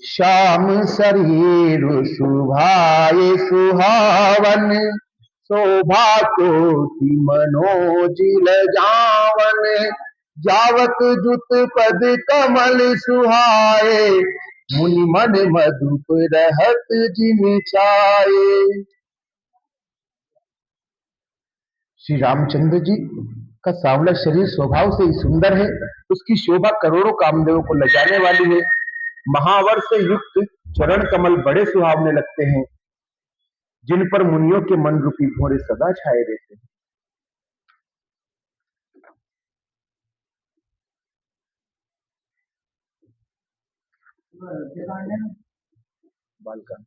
श्याम शरीर सुभाए सुहावन, शोभा कोटि मनोजिल जावन, जावत जुत पद कमल सुहाए, मुनि मन मधुप रहत जिन छाए। श्री रामचंद्र जी का सांवला शरीर स्वभाव से ही सुंदर है, उसकी शोभा करोड़ों कामदेवों को लजाने वाली है। महावर से युक्त चरण कमल बड़े सुहावने लगते हैं, जिन पर मुनियों के मन रूपी भौरे सदा छाए रहते हैं। बालकांड।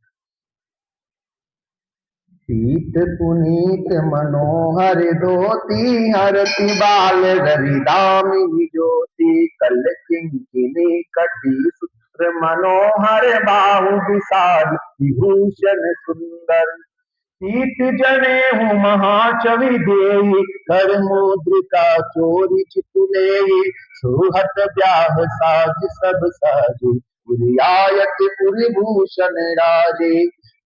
पीत पुनीत मनोहर दोती, हरति बाल रविदामिनी ज्योति, कल किंकिनी कटी सूत्र मनोहर, बाहु विशाल विभूषण सुंदर, पीत जने हूँ महाचवि देहि, कर मुद्रिका चोरी चितुलेहि, सुहत ब्याह साज सब साजे, उरियायत पुरि भूषण राजे,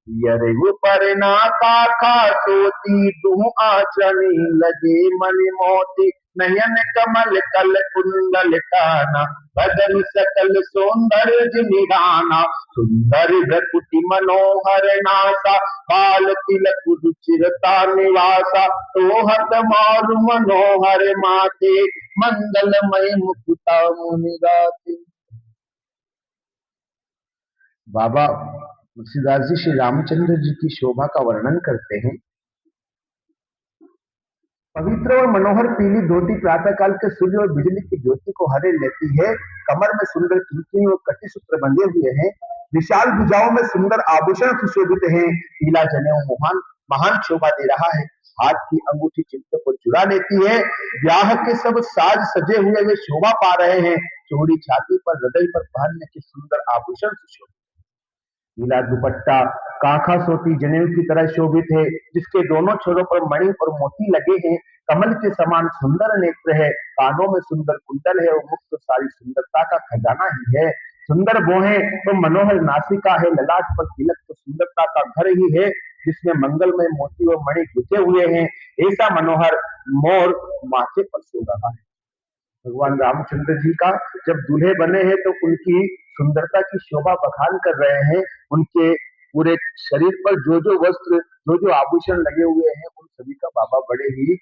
यरयु पर नाका खा सोती, दुह आचनी लगे मणि मोती, नयन कमल कल कुंडल काना, बदन सकल सौंदर्य निराना, सुंदर भकुति मनोहर नासा, बाल तिलक रुचिरता निवासा, तोहत मारु मनोहर माथे, मंगलमय मुकुता मुनि गाते। बाबा तुलसीदास जी श्री रामचंद्र जी की शोभा का वर्णन करते हैं। पवित्र और मनोहर पीली धोती प्रातः काल के सूर्य और बिजली की ज्योति को हरे लेती है। कमर में सुंदर किंकिनी और कटी सूत्र बंधे हुए हैं। विशाल भुजाओं में सुंदर आभूषण सुशोभित हैं। पीला जनेऊ महान महान शोभा दे रहा है। हाथ की अंगूठी चित्त को चुरा लेती है। ब्याह के सब साज सजे हुए वे शोभा पा रहे हैं। चौड़ी छाती पर हृदय पर पहनने के सुंदर आभूषण सुशोभित। नीला दुपट्टा कांखा सोती जनेऊ की तरह शोभित है, जिसके दोनों छोरों पर मणि और मोती लगे हैं। कमल के समान सुंदर नेत्र है, कानों में सुंदर कुंडल है और मुख तो सारी सुंदरता का खजाना ही है। सुंदर भौहें तो मनोहर नासिका है, ललाट पर तिलक तो सुंदरता का घर ही है, जिसमें मंगलमय मोती और मणि गुथे हुए हैं। ऐसा मनोहर मोर माथे पर सो रहा है। भगवान रामचंद्र जी का जब दूल्हे बने हैं तो उनकी सुंदरता की शोभा बखान कर रहे हैं। उनके पूरे शरीर पर जो जो वस्त्र जो जो आभूषण लगे हुए हैं उन सभी का बाबा बड़े ही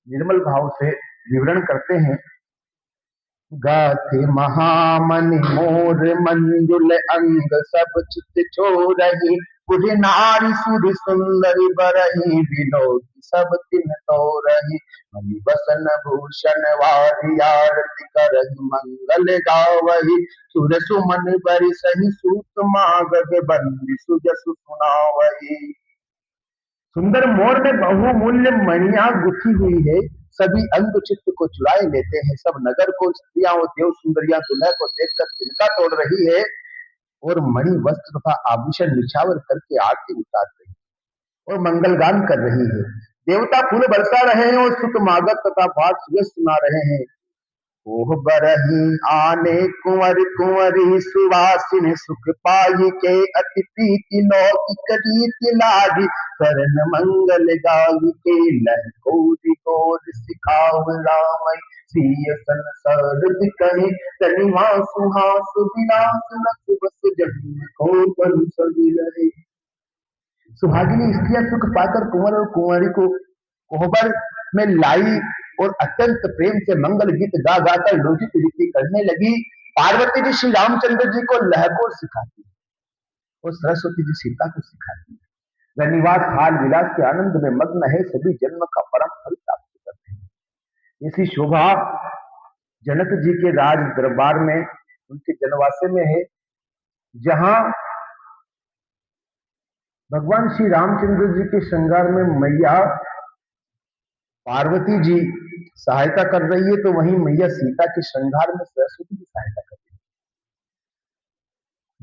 निर्मल भाव से विवरण करते हैं। गाथे महामणि मोर मंजुल अंग, सब चित छोरहि, पुर नारी सुर सुंदरी बरही, विनोद सब तिन तोरहि, मणि बसन भूषण वारी, आरती करहि मंगल गावहि, सुर सुमन बरसहि सूत मागध बंदी, सुजसु सुनावहि। सुंदर मोर में बहुमूल्य मणियां गुथी हुई है, सभी अंग चित्त को चुराए लेते हैं। सब नगर को स्त्रियां और देव सुंदरियां दुल्हे को देखकर तिनका तोड़ रही है और मणि वस्त्र तथा आभूषण निछावर करके आरती उतार रही है और मंगलगान कर रही है। देवता फूल बरसा रहे हैं और सुत मागध तथा भाट सुयस सुना रहे हैं। ओह बरही आने कुंवर कुंवरी, सुवासिन सुख पाई के, अति प्रीति लौकिक रीति लागी, करण मंगल गाई के, लह कोटि कोट सिखाव रामय, सिय संसार कहे, तनिमा सुहास विलास, रस बस जन्म को बन सभी रहे। सुहागिनी स्त्रियां सुख पाकर कुंवर और कुंवरी को कोहबर में लाई और अत्यंत प्रेम से मंगल गीत गा गाकर लोहित रीति करने लगी। पार्वती जी श्री रामचंद्र जी को लहकों सिखाती है और सरस्वती जी सीता को सिखाती है। निवास हाल विलास के आनंद में मग्न है, सभी जन्म का परम फल प्राप्त करते हैं। इसी शोभा जनक जी के राज दरबार में उनके जनवासे में है, जहां भगवान श्री रामचंद्र जी के श्रृंगार में मैया पार्वती जी सहायता कर रही है, तो वहीं मैया सीता के श्रृंगार में सरस्वती की सहायता कर रही है।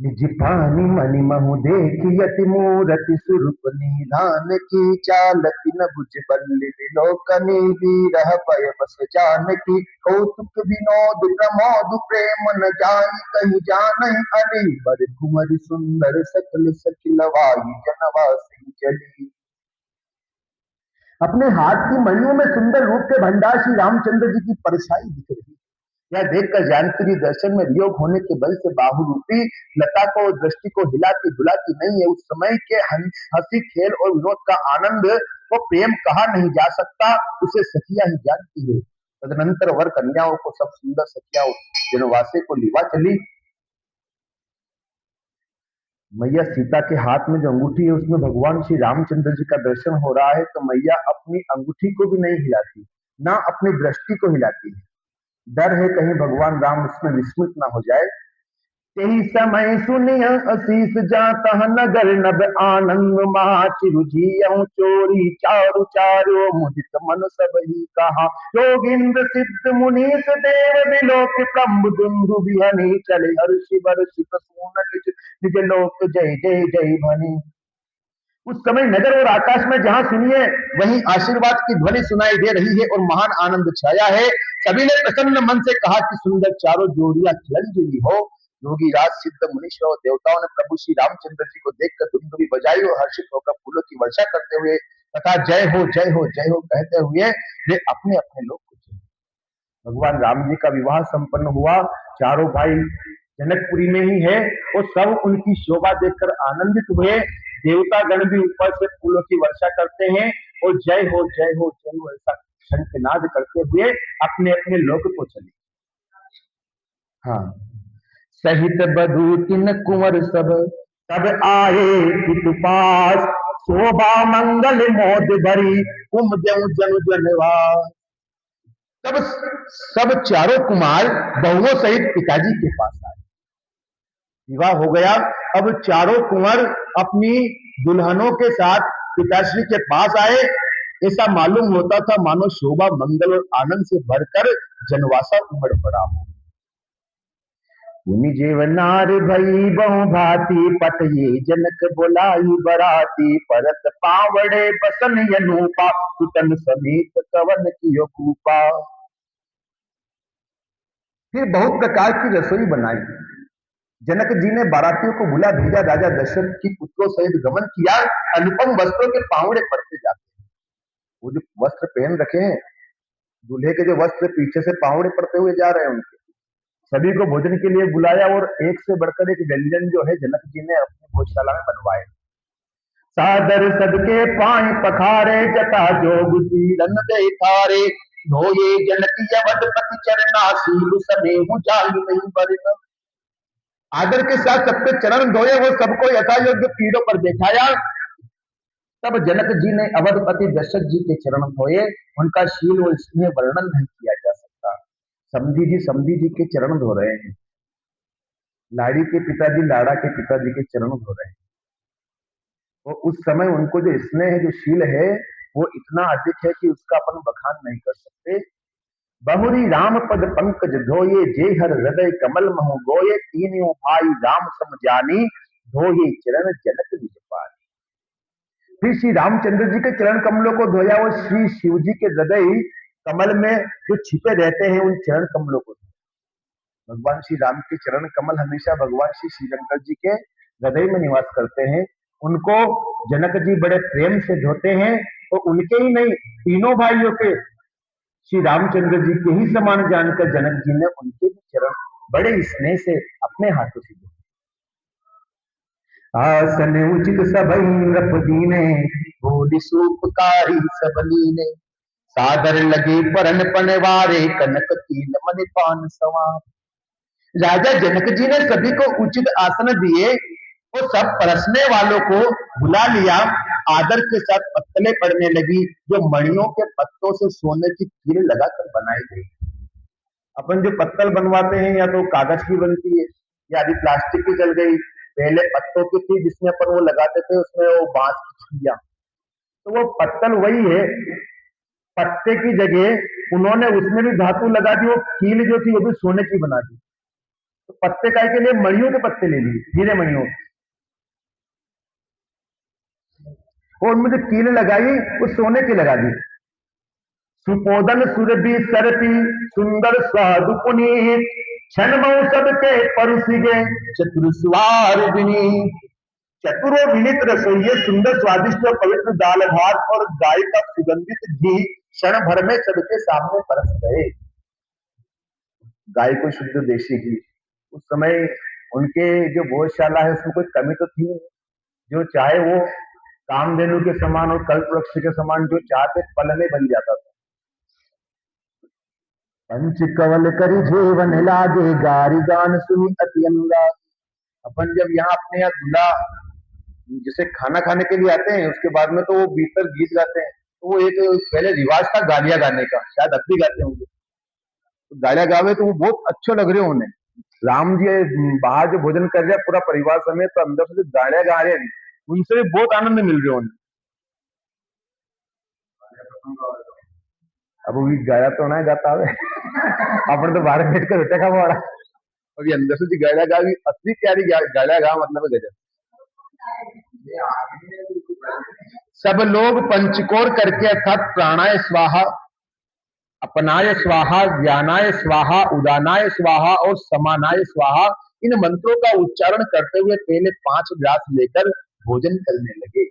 निज पानी मनि महु देखी अति मूरति स्वरूप निधान की चालति न बुझ बल्लि विलोकनी बीरह पय बस जानकी कौतुक विनोद प्रमोद प्रेम न जाई कहीं जानहि अली बर कुंवर सुंदर सकल सखिलवाई जनवासी चली। अपने हाथ की मणियों में सुंदर रूप के भंडार श्री रामचंद्र जी की परछाई दिख रही। यह देखकर जानकी जी दर्शन में वियोग होने के बल से बाहु रूपी लता को दृष्टि को हिलाती डुलाती नहीं है। उस समय के हंसी खेल और विनोद का आनंद को प्रेम कहा नहीं जा सकता, उसे सखिया ही जानती है। तदनंतर वर कन्याओं को सब सुंदर सखिया जनवासे को लिवा चली। मैया सीता के हाथ में जो अंगूठी है उसमें भगवान श्री रामचंद्र जी का दर्शन हो रहा है, तो मैया अपनी अंगूठी को भी नहीं हिलाती, ना अपनी दृष्टि को हिलाती है। डर है कहीं भगवान राम उसमें विस्मित ना हो जाए। यही समय सुनिय असीस जाता नगर नभ आनंद महाचिरुजियं चोरी चारु चारो मुदित मन सब ही कहा योगिंद्र सिद्ध मुनीस देव विलोक प्रम्भ दुंदु बिहनी चले हर्षि बरषि प्रसून निज लोक जय जय जय भनी। उस समय नगर और आकाश में जहां सुनिए वहीं आशीर्वाद की ध्वनि सुनाई दे रही है और महान आनंद छाया है। सभी ने प्रसन्न मन से कहा कि सुंदर चारों जोड़ियां चिरंजीवी हो। योगी राज सिद्ध मुनीश्वर और देवताओं ने प्रभु श्री रामचंद्र जी को देखकर दुंदुभी बजाई और हर्षित होकर फूलों की वर्षा करते हुए तथा जय हो जय हो जय हो कहते हुए वे अपने अपने लोक को चले। भगवान राम जी का विवाह संपन्न हुआ। चारों भाई जनकपुरी में ही है और सब उनकी शोभा देखकर आनंदित हुए। देवता गण भी ऊपर से फूलों की वर्षा करते हैं और जय हो जय हो जय हो ऐसा शंखनाद करते हुए अपने अपने लोक को चले। हाँ, सहित बधू तिन कुंवर सब तब आए पितु पास शोभा मंगल मोद भरी कुमदेव जनु जनवास। तब सब चारों कुमार बहुओं सहित पिताजी के पास आए। विवाह हो गया। अब चारों कुंवर अपनी दुल्हनों के साथ पिताश्री के पास आए। ऐसा मालूम होता था मानो शोभा मंगल और आनंद से भरकर जनवासा उमड़ पड़ा हो। जेवनार भई बहु भांति पटये जनक बोलाई बराती परत पावड़े बसन यनूपा सुतन समेत कवन कियो कूपा। फिर बहुत प्रकार की रसोई बनाई। जनक जी ने बारातियों को बुला भेजा। राजा दशरथ की पुत्रों सहित गमन किया। अनुपम वस्त्रों के पावड़े पड़ते जाते हैं। वो जो वस्त्र पहन रखे हैं, दूल्हे के जो वस्त्र पीछे से पावड़े पड़ते हुए जा रहे हैं, उनके सभी को भोजन के लिए बुलाया और एक से बढ़कर एक व्यंजन जो है जनक जी ने अपनी भोजशाला में बनवाए। सादर सबके पाए पखारे जटा जोग पीड़न देखारे धोये जनक अवधपति चरणासील समेहु जाहि नहीं बरन। आदर के साथ सबके चरण धोए, वो सबको यथायोग्य पीड़ों पर बैठाया। तब जनक जी ने अवधपति दशरथ जी के चरण धोए। उनका शील और स्नेह वर्णन नहीं किया जा सकता। समधी जी के चरण धो रहे हैं। लाड़ी के पिताजी लाड़ा के पिताजी के चरण धो रहे हैं। और उस समय उनको जो स्नेह जो शील है वो इतना अधिक है कि उसका अपन बखान नहीं कर सकते। बहुरी राम पद पंकज धोये जे हर हृदय कमल महु गोये तीनों भाई राम सम जानी धोये चरण जनक निज पानी। फिर श्री रामचंद्र जी के चरण कमलों को धोया और श्री शिव जी के हृदय कमल में जो छिपे रहते हैं उन चरण कमलों को। भगवान श्री राम के चरण कमल हमेशा भगवान श्री श्रीशंकर जी के हृदय में निवास करते हैं। उनको जनक जी बड़े प्रेम से धोते हैं और उनके ही नहीं तीनों भाइयों के श्री रामचंद्र जी के ही समान जानकर जनक जी ने उनके भी चरण बड़े स्नेह से अपने हाथों से धोए। आसन उचित सबई नृप दीने बोली सूपकारी सबलीने सादर लगे परन पनवारे कनक तीन मन पान सवार। राजा जनक जी ने सभी को उचित आसन दिए और सब परसने वालों को बुला लिया। आदर के साथ पत्तलें पड़ने लगी जो मणियों के पत्तों से सोने की कील लगाकर बनाई गई। अपन जो पत्तल बनवाते हैं या तो कागज की बनती है या अभी प्लास्टिक की चल गई। पहले पत्तों की थी जिसमें अपन वो लगाते थे, उसमें वो बांस की छुइयां। तो वो पत्तल वही है, पत्ते की जगह उन्होंने उसमें भी धातु लगा दी। वो कील जो थी वो भी सोने की बना दी। तो पत्ते काय के लिए, मणियों के पत्ते ले लिए, हीरे मणियों। और उनमें जो कील लगाई वो सोने की लगा दी। सुपोदन सुरभि सरपी सुंदर साधु पुनीत, क्षण मऊ सबके परुसिगे चतुर सुवार विनीत। चतुर और विनीत रसोइये सुंदर स्वादिष्ट और पवित्र दाल भात और गाय का सुगंधित घी क्षण भर में सबके सामने परस गए। गाय को शुद्ध देशी घी, उस समय उनके जो भोजशाला है उसमें कोई कमी तो थी नहीं। जो चाहे वो कामधेनु के समान और कल्पवृक्ष के समान जो चाहते पल में बन जाता था। पंच कवल करी जीवन लागे, गारी गान सुनी अति अनुराग। अपन जब यहाँ अपने यहाँ दूल्हा जैसे खाना खाने के लिए आते हैं, उसके बाद में तो वो भीतर गीत गाते हैं, तो वो एक पहले रिवाज था गालियां गाने का, शायद अब भी गाते होंगे। तो गालियां गावे तो वो बहुत अच्छे लग रहे उन्हें। राम जी बाहर जो भोजन कर रहे हैं पूरा परिवार समेत, तो अंदर से जो गालियां गा रहे हैं उनसे भी बहुत आनंद मिल रहे उन्हें। अब वो भी गाया तो ना गाता है अपन तो बाहर बैठ कर रोटे खा पड़ा, अभी अंदर से जो गालियां गा, असली प्यारी गालियां गा, मतलब गजब। सब लोग पंचकोर करके अर्थात प्राणाय स्वाहा, अपनाय स्वाहा, ज्ञानाय स्वाहा, उदानाय स्वाहा और समानाय स्वाहा, इन मंत्रों का उच्चारण करते हुए पहले 5 ग्रास लेकर भोजन करने लगे।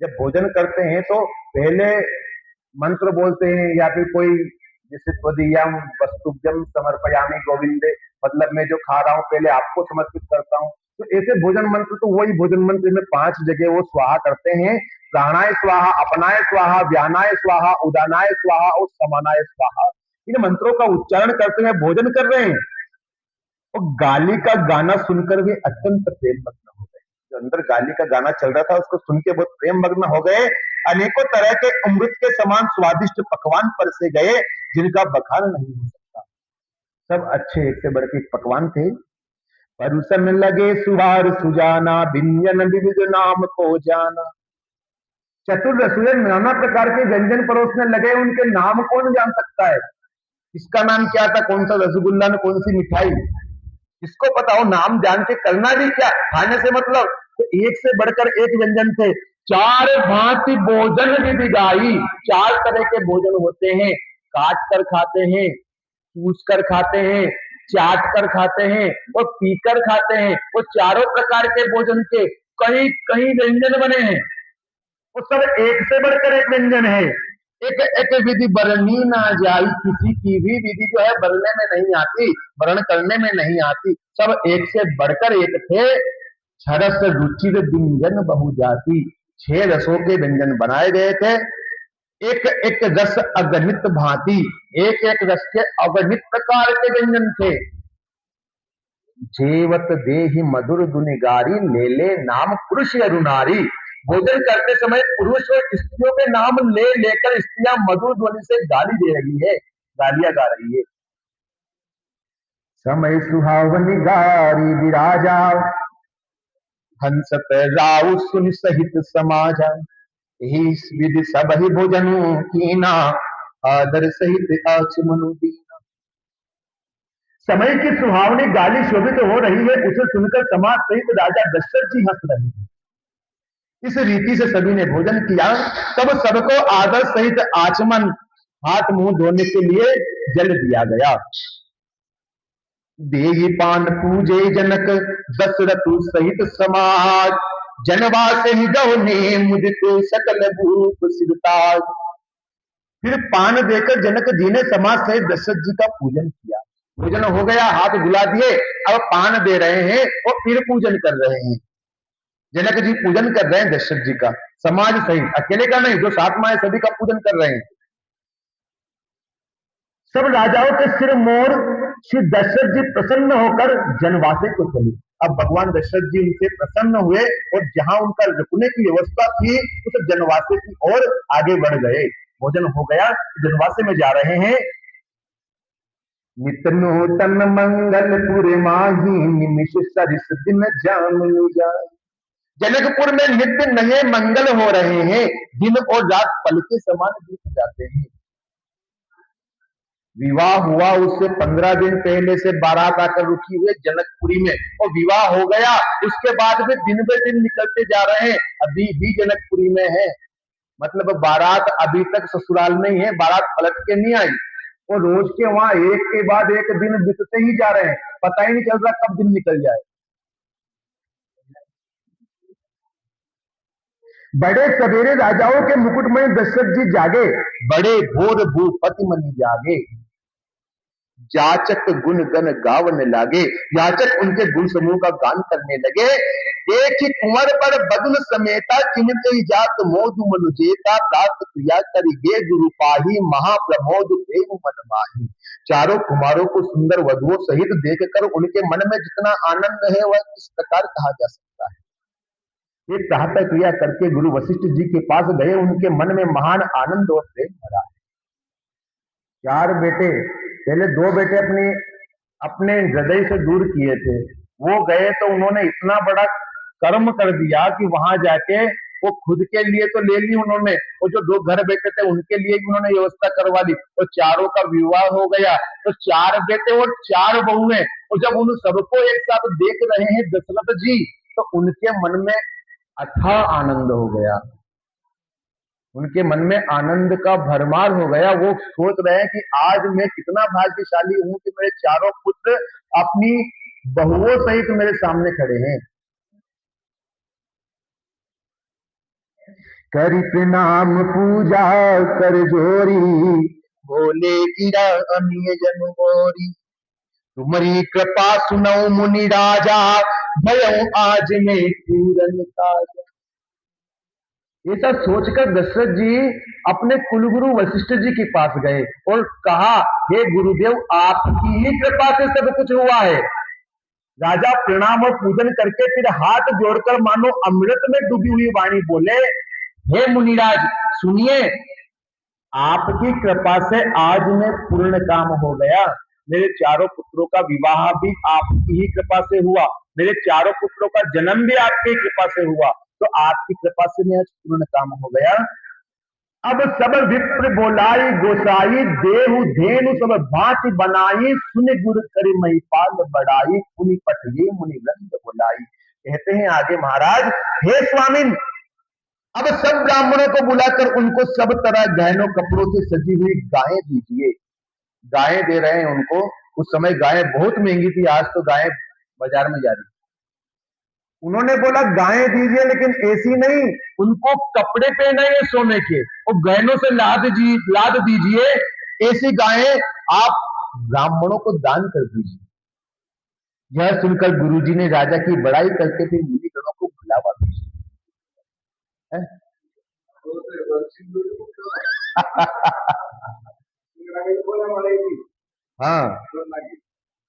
जब भोजन करते हैं तो पहले मंत्र बोलते हैं, या फिर कोई जैसे त्वदीयम वस्तुभ्यम समर्पयामि गोविंदे, मतलब मैं जो खा रहा हूं पहले आपको समर्पित करता हूं। तो ऐसे भोजन मंत्र, तो वही भोजन मंत्र में 5 जगह वो स्वाहा करते हैं। प्राणाय स्वाहा, अपनाय स्वाहा, व्यानाय स्वाहा, उदानाय स्वाहा और समानाय स्वाहा, इन मंत्रों का उच्चारण करते हुए भोजन कर रहे हैं। और गाली का गाना सुनकर वे अत्यंत प्रेम मग्न हो गए। जो अंदर गाली का गाना चल रहा था उसको सुन के बहुत प्रेम मग्न हो गए। अनेकों तरह के अमृत के समान स्वादिष्ट पकवान परसे गए, जिनका बखान नहीं हो सकता। सब अच्छे, एक से बढ़ के पकवान थे। परुसन लगे सुहार सुजाना, व्यंजन विविध नाम को जाना। चतुर रसोई नाना प्रकार के व्यंजन परोसने लगे, उनके नाम कौन जान सकता है? इसका नाम क्या था, कौन सा रसगुल्ला ने कौन सी मिठाई, इसको पता हो। नाम जान के करना भी क्या, खाने से मतलब। तो एक से बढ़कर एक व्यंजन थे। 4 भांति भोजन विधि गाई, 4 तरह के भोजन होते हैं। काट कर खाते हैं, चूस कर खाते हैं, चाट कर खाते हैं और पीकर खाते हैं। वो चारों प्रकार के भोजन के कई कई व्यंजन बने हैं। वो सब एक से बढ़कर एक व्यंजन है। एक एक विधि बरनी ना जाई, किसी की भी विधि जो है बरने में नहीं आती, वर्ण करने में नहीं आती। सब एक से बढ़कर एक थे। छरस रुचिर व्यंजन बहुजाति, 6 रसों के व्यंजन बनाए गए थे। एक एक रस अगणित भांति, एक एक रस के अगणित प्रकार के व्यंजन थे। जेवत देहि मधुर दुनिगारी, ले ले नाम पुरुष अरुनारी। भोजन करते समय पुरुष और स्त्रियों के नाम ले लेकर स्त्रियां मधुर ध्वनि से गाली दे रही है, गालियां गा रही है। समय सुहावनी गारी विराजा, हंसत राउ सुन सहित समाजा। विधि सब ही भोजन कीना, आदर सहित आचमनु दीना। समय की सुहावनी गाली शोभित हो रही है, उसे सुनकर समाज सहित राजा दशरथ जी हंस रहे हैं। इस रीति से सभी ने भोजन किया। तब सबको आदर सहित आचमन, हाथ मुंह धोने के लिए जल दिया गया। देगी पान पूजे जनक, दशरथ सहित समाज। जनवास ही गौने मुझको सकल भूप सिरताज। फिर पान देकर जनक जी ने समाज सहित दशरथ जी का पूजन किया। भोजन हो गया, हाथ धुला दिए, अब पान दे रहे हैं और फिर पूजन कर रहे हैं। जनक जी पूजन कर रहे हैं दशरथ जी का, समाज सहित, अकेले का नहीं, जो साथ में है सभी का पूजन कर रहे हैं। सब राजाओं के सिर मोर श्री दशरथ जी प्रसन्न होकर जनवासे को चले। अब भगवान दशरथ जी उनसे प्रसन्न हुए और जहां उनका रुकने की व्यवस्था थी उस जनवासे की ओर आगे बढ़ गए। भोजन हो गया, जनवासे में जा रहे हैं। नित नूतन मंगलपुर माही, निमिष सरिस दिन जाम जाए। जनकपुर में नित्य नए मंगल हो रहे हैं, दिन और रात पल के समान बीत जाते हैं। विवाह हुआ उससे 15 दिन पहले से बारात आकर रुकी हुई है जनकपुरी में, और विवाह हो गया उसके बाद में दिन ब दिन निकलते जा रहे हैं, अभी भी जनकपुरी में है। मतलब बारात अभी तक ससुराल में ही है, बारात पलट के नहीं आई। वो रोज के वहां एक के बाद एक दिन बीतते ही जा रहे हैं, पता ही नहीं चल रहा कब दिन निकल जाए। बड़े सवेरे राजाओं के मुकुटमणि दशरथ जी जागे, बड़े भोर भूपति मनि जागे। जाचक गुण गण गावन लागे, याचक उनके गुण समूह का गान करने लगे। देखी कुंवर पर बदन समेता, चिन्हित जात मोद मनुजेता। प्राप्त क्रिया करिगे गुरु पाही, महाप्रमोद प्रेम मन माही। चारों कुमारों को सुंदर वधुओं सहित देखकर उनके मन में जितना आनंद है वह किस प्रकार कहा जा सकता है। ये प्रातः क्रिया करके गुरु वशिष्ठ जी के पास गए, उनके मन में महान आनंद और प्रेम भरा। चार बेटे, पहले दो बेटे अपने अपने हृदय से दूर किए थे, वो गए तो उन्होंने इतना बड़ा कर्म कर दिया कि वहां जाके वो खुद के लिए तो ले ली उन्होंने, वो जो दो घर बेटे थे उनके लिए भी उन्होंने व्यवस्था करवा ली, तो चारों का विवाह हो गया। तो चार बेटे और चार बहुएं, और जब उन सबको एक साथ देख रहे हैं दशरथ जी, तो उनके मन में अथाह आनंद हो गया, उनके मन में आनंद का भरमार हो गया। वो सोच रहे हैं कि आज मैं कितना भाग्यशाली हूं कि मेरे चारों पुत्र अपनी बहुओं सहित मेरे सामने खड़े हैं। करी प्रणाम पूजा कर जोरी, बोले गिरा अनिय जन मोरी। तुम्हारी कृपा सुनौ मुनि राजा, भयऊ आज में पूरन ताजा। ऐसा सोचकर दशरथ जी अपने कुलगुरु वशिष्ठ जी के पास गए और कहा, हे गुरुदेव, आपकी ही कृपा से सब कुछ हुआ है। राजा प्रणाम और पूजन करके फिर हाथ जोड़कर मानो अमृत में डूबी हुई वाणी बोले, हे मुनिराज सुनिए, आपकी कृपा से आज मैं पूर्ण काम हो गया। मेरे चारों पुत्रों का विवाह भी आपकी ही कृपा से हुआ, मेरे चारों पुत्रों का जन्म भी आपकी कृपा से हुआ, तो आपकी कृपा से मैं पूर्ण काम हो गया। अब सब विप्र बोलाई गोसाई, देहु धेनु सब भांति बनाई। सुन गुरु करि महिपाल बढ़ाई, पुनि पठिए मुनि वृंद बुलाई। कहते हैं आगे महाराज, हे स्वामिन, अब सब ब्राह्मणों को बुलाकर उनको सब तरह गहनों कपड़ों से सजी हुई गायें दीजिए। गायें दे रहे हैं उनको, उस समय गायें बहुत महंगी थी, आज तो गायें बाजार में जा रही। उन्होंने बोला गायें दीजिए, लेकिन ऐसी नहीं, उनको कपड़े पहनाइए सोने के और गहनों से लाद दीजिए, ऐसी गायें आप ब्राह्मणों को दान कर दीजिए। यह सुनकर गुरुजी ने राजा की बड़ाई करके फिर मुनिगणों को बुलावा भेजा। हाँ,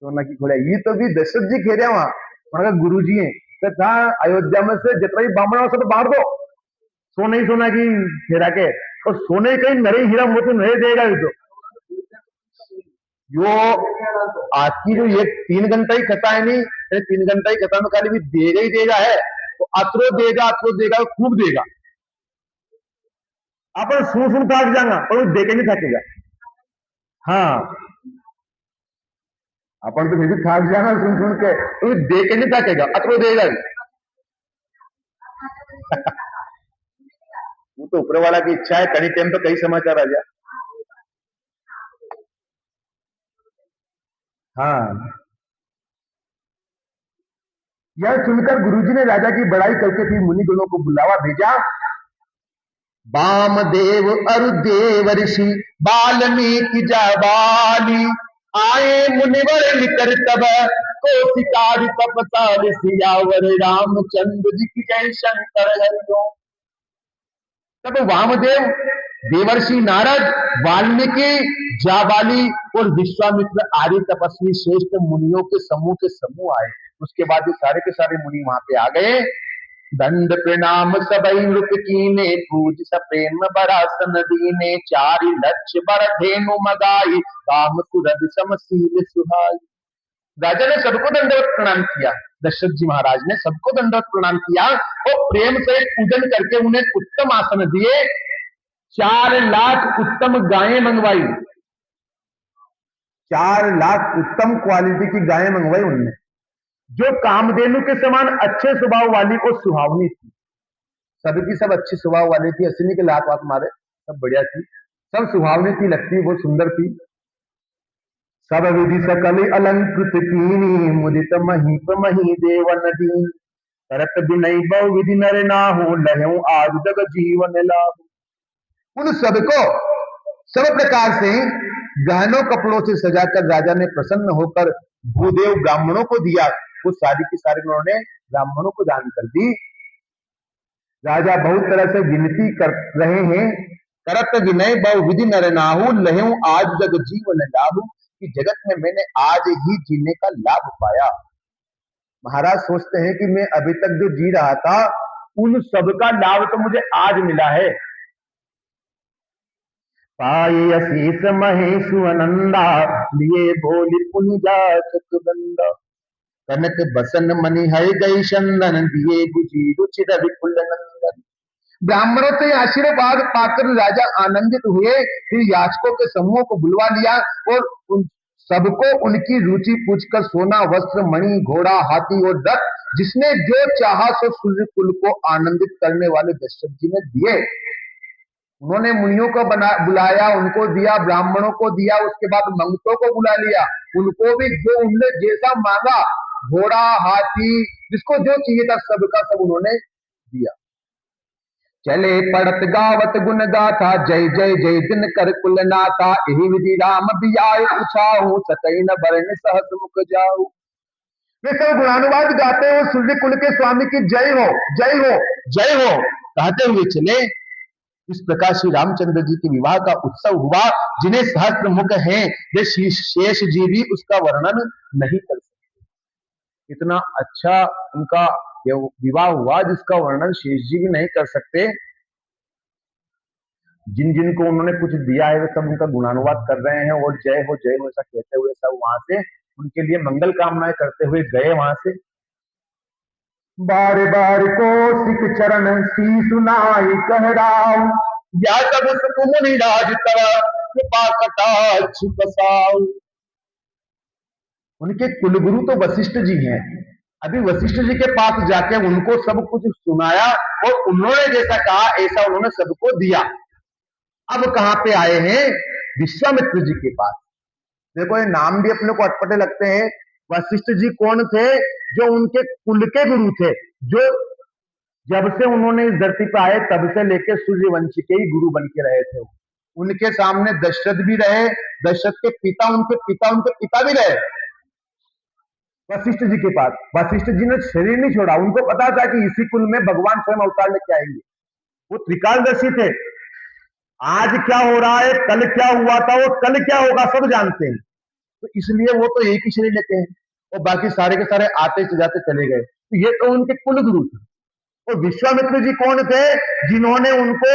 सोना की खोला ये तो भी दशरथ जी कह रहे वहां गुरु जी है था, अयोध्या में से जितना भी ब्राह्मण सब बांट दो, सोने ही सोना की खेरा के, और सोने कहीं नरे हीरा मोती नहीं देगा। यो आज की जो ये 3 घंटा ही खता है नहीं, 3 घंटा ही खता में खाली भी देगा ही देगा है, तो अतरो देगा खूब देगा। अपन सुन थक जाएगा पर वो देके नहीं थकेगा। हाँ, अपन तो फिर भी थक जाएगा सुन के, तो देके नहीं थकेगा, अतरो देगा ही। वो तो ऊपर वाला की इच्छा है, कहीं टाइम तो कई समाचार आ जाए। हाँ, यह सुनकर गुरुजी ने राजा की बड़ाई करके फिर मुनिगणों को बुलावा भेजा। वामदेव अरुदेव ऋषि वाल्मीकि जाबाली, आए मुनिवर निकर तब कोशिकारी तपसाल। सियावर रामचंद्र जी की जय, शंकर हरिओम। तब वामदेव, देवर्षि नारद, वाल्मीकि, जाबाली और विश्वामित्र आदि तपस्वी श्रेष्ठ मुनियों के समूह आए। उसके बाद ये सारे के सारे मुनि वहां पे आ गए। दंड प्रणाम सबई नृप कीने, पूज सप्रेम बरासन दीने। 4 लक्ष बर धेनु मगाई, काम सुरभि समशील सुहाई। राजा ने सबको दंडवत प्रणाम किया, दशरथ जी महाराज ने सबको दंडवत प्रणाम किया और प्रेम से पूजन करके उन्हें उत्तम आसन दिए। 4 लाख उत्तम गायें मंगवाई, 4 लाख उत्तम क्वालिटी की गायें मंगवाई उनने, जो कामधेनु के समान अच्छे स्वभाव वाली और सुहावनी थी। सबकी सब अच्छी स्वभाव वाली थी, असली के लात वात मारे, सब बढ़िया थी, सब सुहावनी थी, लगती वो सुंदर थी। सब विधि सकल अलंकृत कीनी, मुदित महीप मही देवन दीन, करत बिनय बहु विधि नर नाहु, लहु आज जग जीवन लाभ। उन सबको सब प्रकार से गहनों कपड़ों से सजाकर राजा ने प्रसन्न होकर भूदेव ब्राह्मणों को दिया। वो सारी की सारी उन्होंने ब्राह्मणों को दान कर दी। राजा बहुत तरह से विनती कर रहे हैं, करत विनय बहु विधि नर नाहु, लहु आज जग जीवन लाभ, कि जगत में मैंने आज ही जीने का लाभ पाया। महाराज सोचते हैं कि मैं अभी तक जो जी रहा था उन सबका लाभ तो मुझे आज मिला है। पाए असीस महेशु अनंदा, लिए बोली पुनि जाचक बंदा, कनक बसन मणि हरि गई चंदन, दिए गुजी रुचिर विपुल नंदन। ब्राह्मणों से आशीर्वाद पाकर राजा आनंदित हुए, फिर याचकों के समूह को बुलवा लिया और उन सबको उनकी रुचि पूछकर सोना, वस्त्र, मणि, घोड़ा, हाथी और रथ, जिसने जो चाहा सो सूर्य कुल को आनंदित करने वाले दशरथ जी ने दिए। उन्होंने मुनियों को बुलाया, उनको दिया, ब्राह्मणों को दिया, उसके बाद मंगतों को बुला लिया, उनको भी जो उन्होंने जैसा मांगा, घोड़ा, हाथी, जिसको जो चाहिए था सबका सब उन्होंने दिया। चले पड़त गावत गुण गाथा, जय जय जय दिन कर कुल नाथा, यही विधि राम बियाय उछाऊ, सकई न बरन सहस मुख जाऊ। वे सब गुणानुवाद गाते हो, सूर्य कुल के स्वामी की जय हो, जय हो, जय हो कहते हुए चले। इस प्रकार श्री रामचंद्र जी के विवाह का उत्सव हुआ, जिन्हें सहस्त्र मुख हैं, वे शेष जी भी उसका वर्णन नहीं कर सकते। इतना अच्छा उनका विवाह हुआ जिसका वर्णन शेष जी भी नहीं कर सकते। जिन जिन को उन्होंने कुछ दिया है वे सब उनका गुणानुवाद कर रहे हैं और जय हो ऐसा कहते हुए सब वहां से उनके लिए मंगल कामनाएं करते हुए गए वहां से। बार बार को सिख चरण सी सुनाई कहराऊ, या सब सुख मुनि राज कृपा कटाक्ष बसाऊ। उनके कुलगुरु तो वशिष्ठ जी हैं। अभी वशिष्ठ जी के पास जाके उनको सब कुछ सुनाया और उन्होंने जैसा कहा ऐसा उन्होंने सबको दिया। अब कहां पे आए हैं? विश्वामित्र जी के पास। देखो ये नाम भी अपने को अटपटे लगते हैं। वशिष्ठ जी कौन थे? जो उनके कुल के गुरु थे, जो जब से उन्होंने इस धरती पर आए तब से लेकर सूर्यवंशी के ही गुरु बन के रहे थे। उनके सामने दशरथ भी रहे, दशरथ के पिता उनके पिता भी रहे वशिष्ठ जी के पास। वशिष्ठ जी ने शरीर नहीं छोड़ा, उनको पता था कि इसी कुल में भगवान स्वयं अवतार लेके आएंगे। वो त्रिकालदर्शी थे। आज क्या हो रहा है, कल क्या हुआ था, वो कल क्या होगा सब जानते हैं, तो इसलिए वो तो एक ही शरीर लेते हैं और बाकी सारे के सारे आते जाते चले गए। तो ये तो उनके कुल गुरु थे। और विश्वामित्र जी कौन थे? जिन्होंने उनको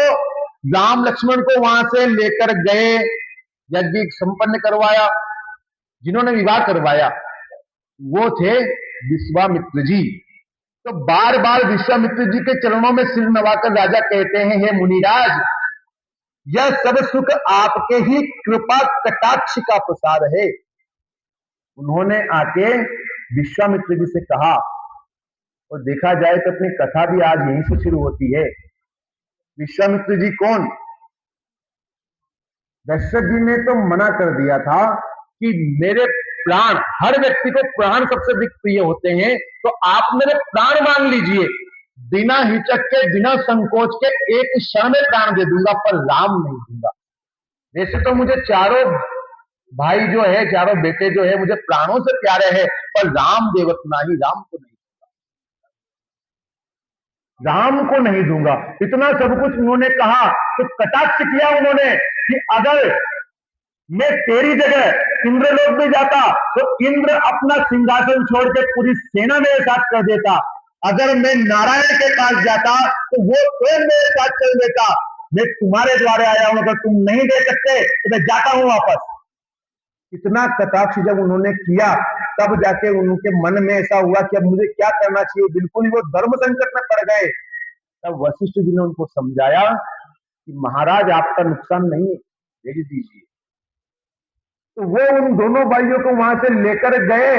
राम लक्ष्मण को वहां से लेकर गए, यज्ञ संपन्न करवाया, जिन्होंने विवाह करवाया, वो थे विश्वामित्र जी। तो बार बार विश्वामित्र जी के चरणों में सिर नवाकर राजा कहते हैं, हे मुनिराज, यह सब सुख आपके ही कृपा कटाक्ष का प्रसाद है। उन्होंने आके विश्वामित्र जी से कहा, और देखा जाए तो अपनी कथा भी आज यहीं से शुरू होती है। विश्वामित्र जी कौन? दशरथ जी ने तो मना कर दिया था कि मेरे प्राण, हर व्यक्ति को प्राण सबसे अधिक प्रिय होते हैं, तो आप मेरे प्राण मान लीजिए, बिना हिचक के, बिना संकोच के एक क्षण में प्राण दे दूंगा, पर राम नहीं दूंगा। वैसे तो मुझे चारों भाई जो है, चारों बेटे जो है, मुझे प्राणों से प्यारे हैं, पर राम देवतना ही, राम को नहीं, राम को नहीं दूंगा। इतना सब कुछ उन्होंने कहा तो कटाक्ष किया उन्होंने कि अगर मैं तेरी जगह इंद्रलोक में जाता तो इंद्र अपना सिंहासन छोड़ के पूरी सेना मेरे साथ कर देता। अगर मैं नारायण के पास जाता तो वो स्वयं मेरे साथ चल देता। मैं तुम्हारे द्वारे आया हूं, अगर तुम नहीं दे सकते तो मैं जाता हूं वापस। इतना कटाक्ष जब उन्होंने किया तब जाके उनके मन में ऐसा हुआ कि अब मुझे क्या करना चाहिए, बिल्कुल ही वो धर्म संकट में पड़ गए। तब वशिष्ठ जी ने उनको समझाया कि महाराज आपका नुकसान नहीं है, भेज दीजिए। तो वो उन दोनों भाइयों को वहां से लेकर गए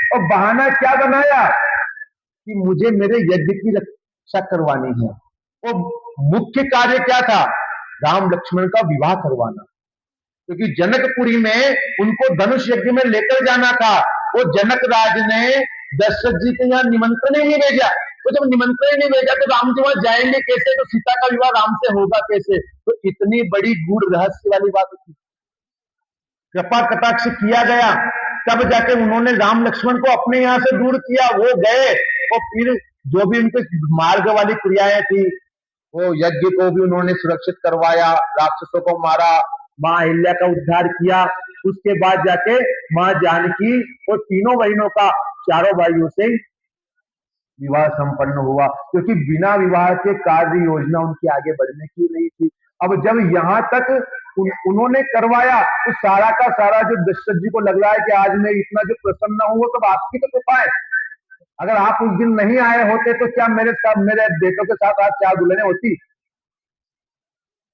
और बहाना क्या बनाया कि मुझे मेरे यज्ञ की रक्षा करवानी है। वो मुख्य कार्य क्या था? राम लक्ष्मण का विवाह करवाना, क्योंकि जनकपुरी में उनको धनुष यज्ञ में लेकर जाना था। वो जनक राज ने दशरथ जी को यहाँ निमंत्रण ही नहीं भेजा। तो जब निमंत्रण ही नहीं भेजा तो राम जी वहां जाएंगे कैसे? तो सीता का विवाह राम से होगा कैसे? तो इतनी बड़ी गूढ़ रहस्य वाली बात थी। कृपा कटाक्ष किया गया, तब जाके उन्होंने राम लक्ष्मण को अपने यहां से दूर किया। वो गए और फिर जो भी उनके मार्ग वाली क्रियाएं थी, वो यज्ञ को भी उन्होंने सुरक्षित करवाया, राक्षसों को मारा, माँ अहिल्या का उद्धार किया। उसके बाद जाके माँ जानकी और तीनों बहनों का, चारों भाइयों से विवाह संपन्न हुआ, क्योंकि बिना विवाह के कार्य योजना उनकी आगे बढ़ने की नहीं थी। अब जब यहां तक उन्होंने करवाया तो सारा का सारा जो दशरथ जी को लग रहा है कि आज मैं इतना जो प्रसन्न हूं, वो तो आपकी तो कृपा है। अगर आप उस दिन नहीं आए होते तो क्या मेरे साथ, मेरे बेटों के साथ आज 4 दुल्हनें होती?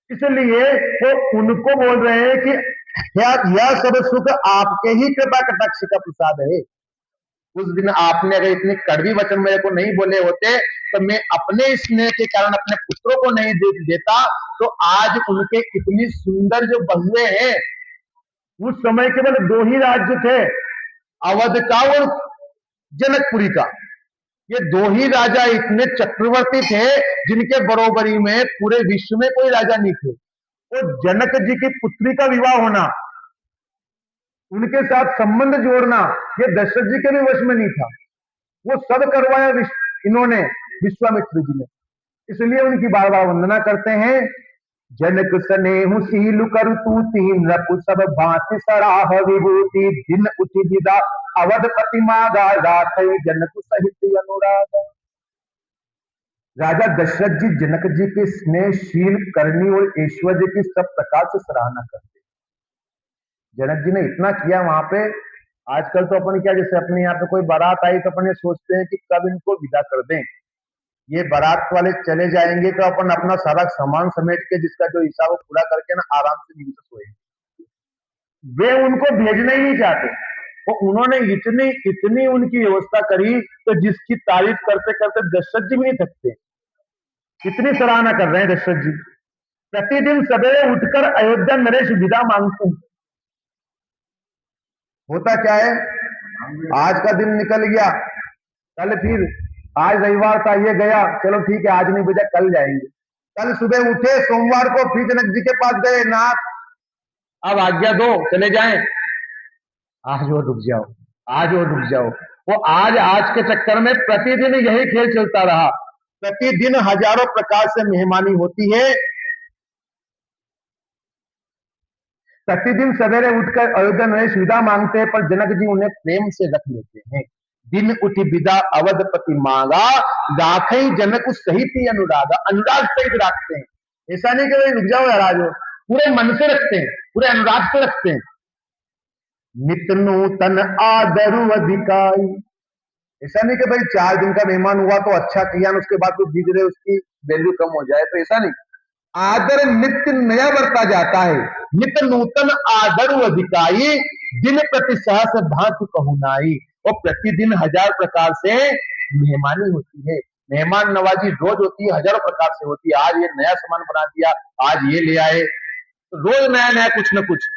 इसलिए वो उनको बोल रहे हैं कि यह सब सुख आपके ही कृपा कटाक्ष का प्रसाद है। उस दिन आपने अगर इतने कड़वी वचन मेरे को नहीं बोले होते तो मैं अपने स्नेह के कारण अपने पुत्रों को नहीं दे देता, तो आज उनके इतनी सुंदर जो बहुएं हैं, उस समय केवल 2 ही राज्य थे, अवध का और जनकपुरी का। ये 2 ही राजा इतने चक्रवर्ती थे जिनके बरोबरी में पूरे विश्व में कोई राजा नहीं थे। तो जनक जी की पुत्री का विवाह होना, उनके साथ संबंध जोड़ना, ये दशरथ जी के भी वश में नहीं था। वो सब करवाया इन्होंने, विश्वामित्र जी ने। इसलिए उनकी बार बार वंदना करते हैं। जनक स्नेहु सीलु करु तूति, नृपु सब भांति सराह विभूति, दिन उठि विदा अवधपति मागा, राखै जनक सहित अनुराग। राजा दशरथ जी जनक जी के स्नेह, शील, करनी और ऐश्वर्य की सब प्रकार से सराहना करते। जनक जी ने इतना किया वहां पे। आजकल तो अपन क्या, जैसे अपने यहाँ पे कोई बारात आई तो अपन ये सोचते हैं कि कब इनको विदा कर दें, ये बारात वाले चले जाएंगे तो अपन अपना सारा सामान समेट के जिसका जो हिस्सा वो पूरा करके ना आराम से नींद से सोएंगे। वे उनको भेजना ही नहीं चाहते। तो उन्होंने इतनी इतनी उनकी व्यवस्था करी, तो जिसकी तारीफ करते करते दशरथ जी भी नहीं थकते। इतनी सराहना कर रहे हैं दशरथ जी। प्रतिदिन सवेरे उठकर अयोध्या नरेश विदा मांगते हैं। होता क्या है, आज का दिन निकल गया, कल फिर, आज रविवार था ये गया, चलो ठीक है आज नहीं भेजा कल जाएंगे। कल सुबह उठे सोमवार को, फिर जनक जी के पास गए, नाथ अब आज्ञा दो चले जाएं। आज और रुक जाओ, आज और रुक जाओ। वो आज के चक्कर में प्रतिदिन यही खेल चलता रहा। प्रतिदिन हजारों प्रकार से मेहमानी होती है। प्रतिदिन सवेरे उठकर अयोध्या नरेश विदा मांगते हैं, पर जनक जी उन्हें प्रेम से रख लेते हैं। दिन उठी विदा अवधपति मांगा, राखै जनक सहित अनुरागा, अनुराग सहित रखते हैं। ऐसा नहीं कि भाई रुक जाओ यार आज, पूरे मन से रखते हैं, पूरे अनुराग से रखते हैं। नित नूतन आदरु अधिकाई, ऐसा नहीं कि भाई 4 दिन का मेहमान हुआ तो अच्छा किया, उसके बाद कुछ दीजिए उसकी वैल्यू कम हो जाए, तो ऐसा नहीं। आदर नित्य नया बरता जाता है। नित्य नूतन आदर अधिकाई, दिन प्रति सहस भांति पहुनाई। और प्रतिदिन 1000 प्रकार से मेहमानी होती है, मेहमान नवाजी रोज होती है, हजारों प्रकार से होती है। आज ये नया सामान बना दिया, आज ये ले आए, तो रोज नया नया कुछ न कुछ।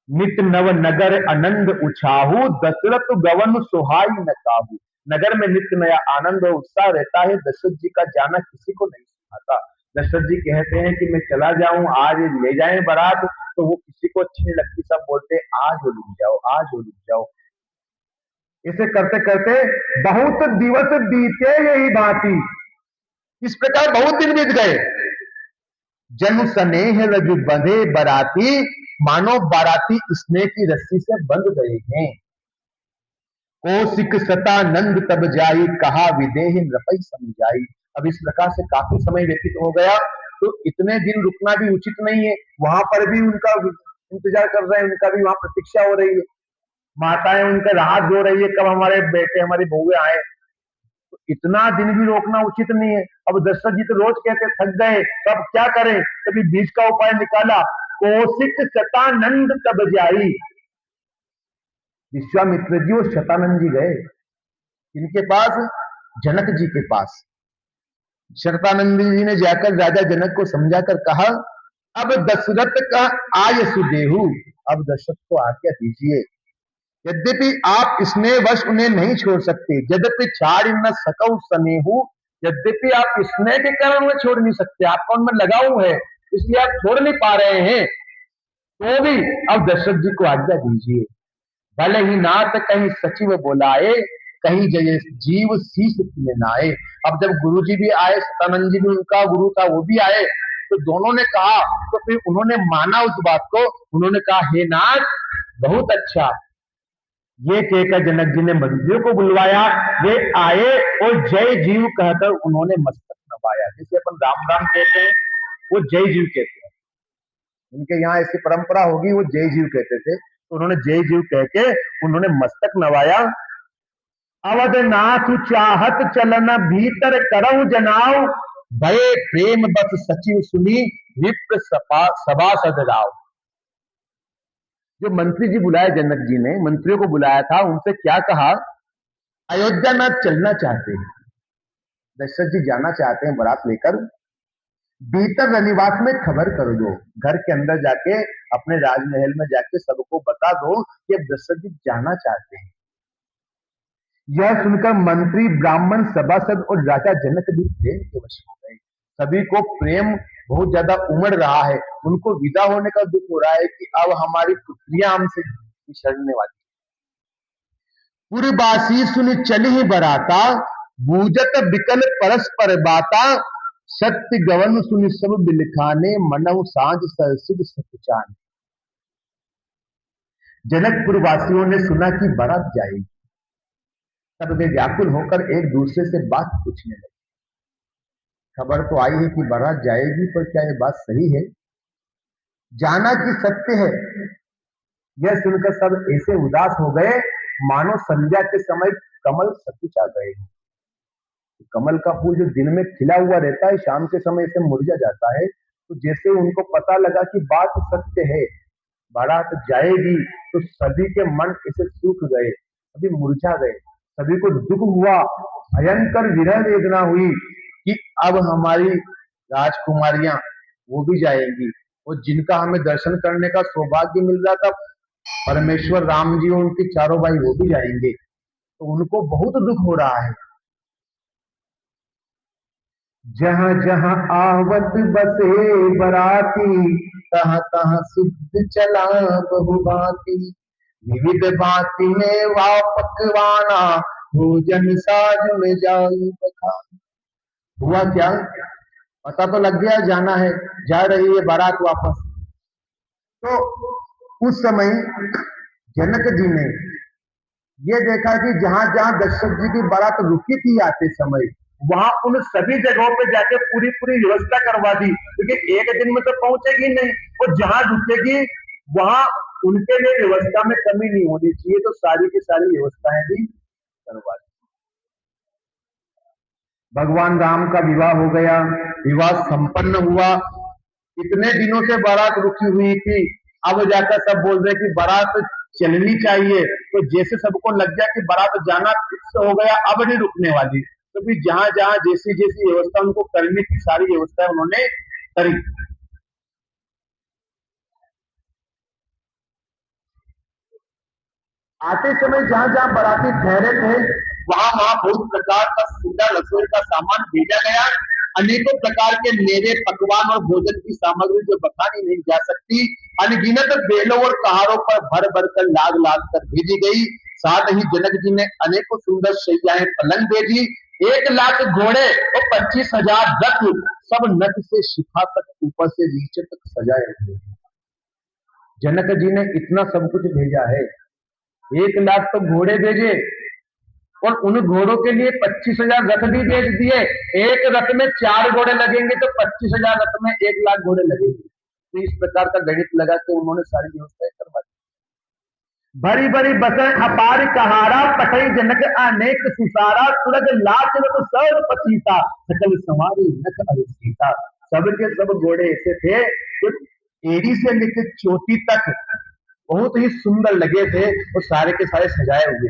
नित नव नगर आनंद उछाहू, दशरथ गवन सुहाई न काहू। नगर में नित्य नया आनंद और उत्साह रहता है। दशरथ जी का जाना किसी को नहीं सुहाता। दशरथ जी कहते हैं कि मैं चला जाऊं, आज ले जाएं बारात, तो वो किसी को अच्छी नहीं लगती, सब बोलते हैं आज वो रुक जाओ, आज वो रुक जाओ। इसे करते करते बहुत दिवस बीते यही भांति, इस प्रकार बहुत दिन बीत गए। जनु स्नेह रज बंधे बराती, मानो बाराती स्नेह की रस्सी से बंध गए हैं। कौशिक सतानंद तब जाई, कहा विदेह नृपै समझाई। अब इस प्रकार से काफी समय व्यतीत हो गया, तो इतने दिन रुकना भी उचित नहीं है। वहां पर भी उनका इंतजार कर रहे हैं, उनका भी वहां प्रतीक्षा हो रही है। माताएं उनका राह जो रही है, कब हमारे बेटे हमारी बहुएं आए। तो इतना दिन भी रोकना उचित नहीं है। अब दशरथ जी तो रोज कहते थक गए, तो अब क्या करें, कभी बीच का उपाय निकाला। कौशिक शतानंद तब जाई। विश्वामित्र जी और शतानंद जी गए इनके पास, जनक जी के पास। शतानंद जी ने जाकर राजा जनक को समझाकर कहा, अब दशरथ का आय सुदेहु, अब दशरथ को आज्ञा दीजिए। यद्यपि आप स्नेह वश उन्हें नहीं छोड़ सकते, यद्यपि छाड़ न सकौ स्नेहु, यद्यपि आप स्नेह के कारण उन्हें छोड़ नहीं सकते, आपका उनमें लगाव है इसलिए आप छोड़ नहीं पा रहे हैं, तो भी अब दशरथ जी को आज्ञा दीजिए। भले ही नाथ कहीं सचिव बोलाए, कहीं जय जीव शीश नाए। अब जब गुरु जी भी आए, सतानंद जी भी उनका गुरु था, वो भी आए, तो दोनों ने कहा, तो फिर उन्होंने माना उस बात को। उन्होंने कहा, हे नाथ बहुत अच्छा। ये कहकर जनक जी ने मंत्रियों को बुलवाया, वे आए और जय जीव कहकर उन्होंने मस्तक नवाया। जैसे अपन राम राम कहते हैं, वो जय जीव कहते हैं, उनके यहाँ ऐसी परंपरा होगी, वो जय जीव कहते थे, तो उन्होंने जय जीव कह के उन्होंने मस्तक नवाया। अवध नाथ चाहत चलन भीतर करऊ जनाओ, भय प्रेम बस सचिव सुनी विप्र सभासद राव। जो मंत्री जी बुलाए, जनक जी ने मंत्रियों को बुलाया था, उनसे क्या कहा, अयोध्या में चलना चाहते हैं, दशरथ जी जाना चाहते हैं बारात लेकर, भीतर रनिवास में खबर कर दो, घर के अंदर जाके अपने राजमहल में जाके सबको बता दो कि अब दशरथ जी जाना चाहते हैं। यह सुनकर मंत्री, ब्राह्मण, सभासद और राजा जनक भी प्रेम के वश हो गए। सभी को प्रेम बहुत ज्यादा उमड़ रहा है, उनको विदा होने का दुख हो रहा है कि अब हमारी पुत्रियां हमसे बिछड़ने वाली। पुरबासी सुन चली ही बराता, बूझत बिकल परस्पर बाता, सत्य गवन सुन सब बिलखाने, मनऊ सांझ सरसिज सतचान। जनकपुर वासियों ने सुना कि बारात जाएगी, तब वे व्याकुल होकर एक दूसरे से बात पूछने लगे। खबर तो आई है कि बारात जाएगी, पर क्या यह बात सही है, जाना कि सत्य है? यह सुनकर सब ऐसे उदास हो गए मानो संध्या के समय कमल सकुचा गए। कमल का फूल जो दिन में खिला हुआ रहता है, शाम के समय से मुरझा जाता है, तो जैसे उनको पता लगा कि बात सत्य है, बारात जाएगी, तो सभी के मन ऐसे सूख गए, सभी मुरझा गए, सभी को दुख हुआ, भयंकर विरह वेदना हुई कि अब हमारी राजकुमारियां वो भी जाएंगी, और जिनका हमें दर्शन करने का सौभाग्य मिल रहा था, परमेश्वर राम जी और उनके चारों भाई, वो भी जाएंगे, तो उनको बहुत दुख हो रहा है। जहां जहां आवत बसे बराती, तहां तहां सिद्ध चला बहुभांति, विविध भांति में वा पकवाना, भोजन साज में जाई बखान। हुआ क्या, पता तो लग गया जाना है, जा रही है बारात वापस। तो उस समय जनक जी ने ये देखा कि जहां जहां दशरथ जी की बारात रुकी थी आते समय, वहां उन सभी जगहों पे जाके पूरी पूरी व्यवस्था करवा दी, क्योंकि एक दिन में तो पहुंचेगी नहीं, और जहां रुकेगी वहां उनके लिए व्यवस्था में कमी नहीं होनी चाहिए, तो सारी की सारी व्यवस्थाएं भी करवा दी। भगवान राम का विवाह हो गया, विवाह संपन्न हुआ। इतने दिनों से बारात रुकी हुई थी, अब जाकर सब बोल रहे कि बारात चलनी चाहिए, तो जैसे सबको लग गया कि बारात जाना फिक्स हो गया, अब नहीं रुकने वाली, तो फिर जहां जहां जैसी जैसी व्यवस्था उनको करने की सारी व्यवस्था उन्होंने करी। आते समय जहां जहां बाराती ठहरे थे, वहां वहां बहुत प्रकार का सीधा रसोई का सामान भेजा गया। अनेकों प्रकार के मेवे, पकवान और भोजन की सामग्री जो बखानी नहीं जा सकती, अनगिनत बेलों और कहारों पर भर भर कर लाद लाद कर भेजी गई। साथ ही जनक जी ने अनेकों सुंदर शैयाएं पलंग भेजी, 1,00,000 घोड़े और 25,000 रथ, सब नख से शिखा तक ऊपर से नीचे तक सजाए हुए। जनक जी ने इतना सब कुछ भेजा है, 1,00,000 तो घोड़े भेजे, और उन घोड़ों के लिए 25,000 रथ भी भेज दिए। एक रथ में 4 घोड़े लगेंगे तो 25,000 रथ में 1,00,000 घोड़े लगेंगे। तो इस प्रकार का गणित लगा के उन्होंने सारी व्यवस्थाएं करवा दी। भरी भरी बसें अपार कहारा, पटई जनक अनेक सुसारा, सुरग लाच सर पचीसा, सकल समारी नख अभिसीता। सब के सब घोड़े ऐसे थे, एड़ी से लेकर चोटी तक बहुत ही सुंदर लगे थे और सारे के सारे सजाए हुए।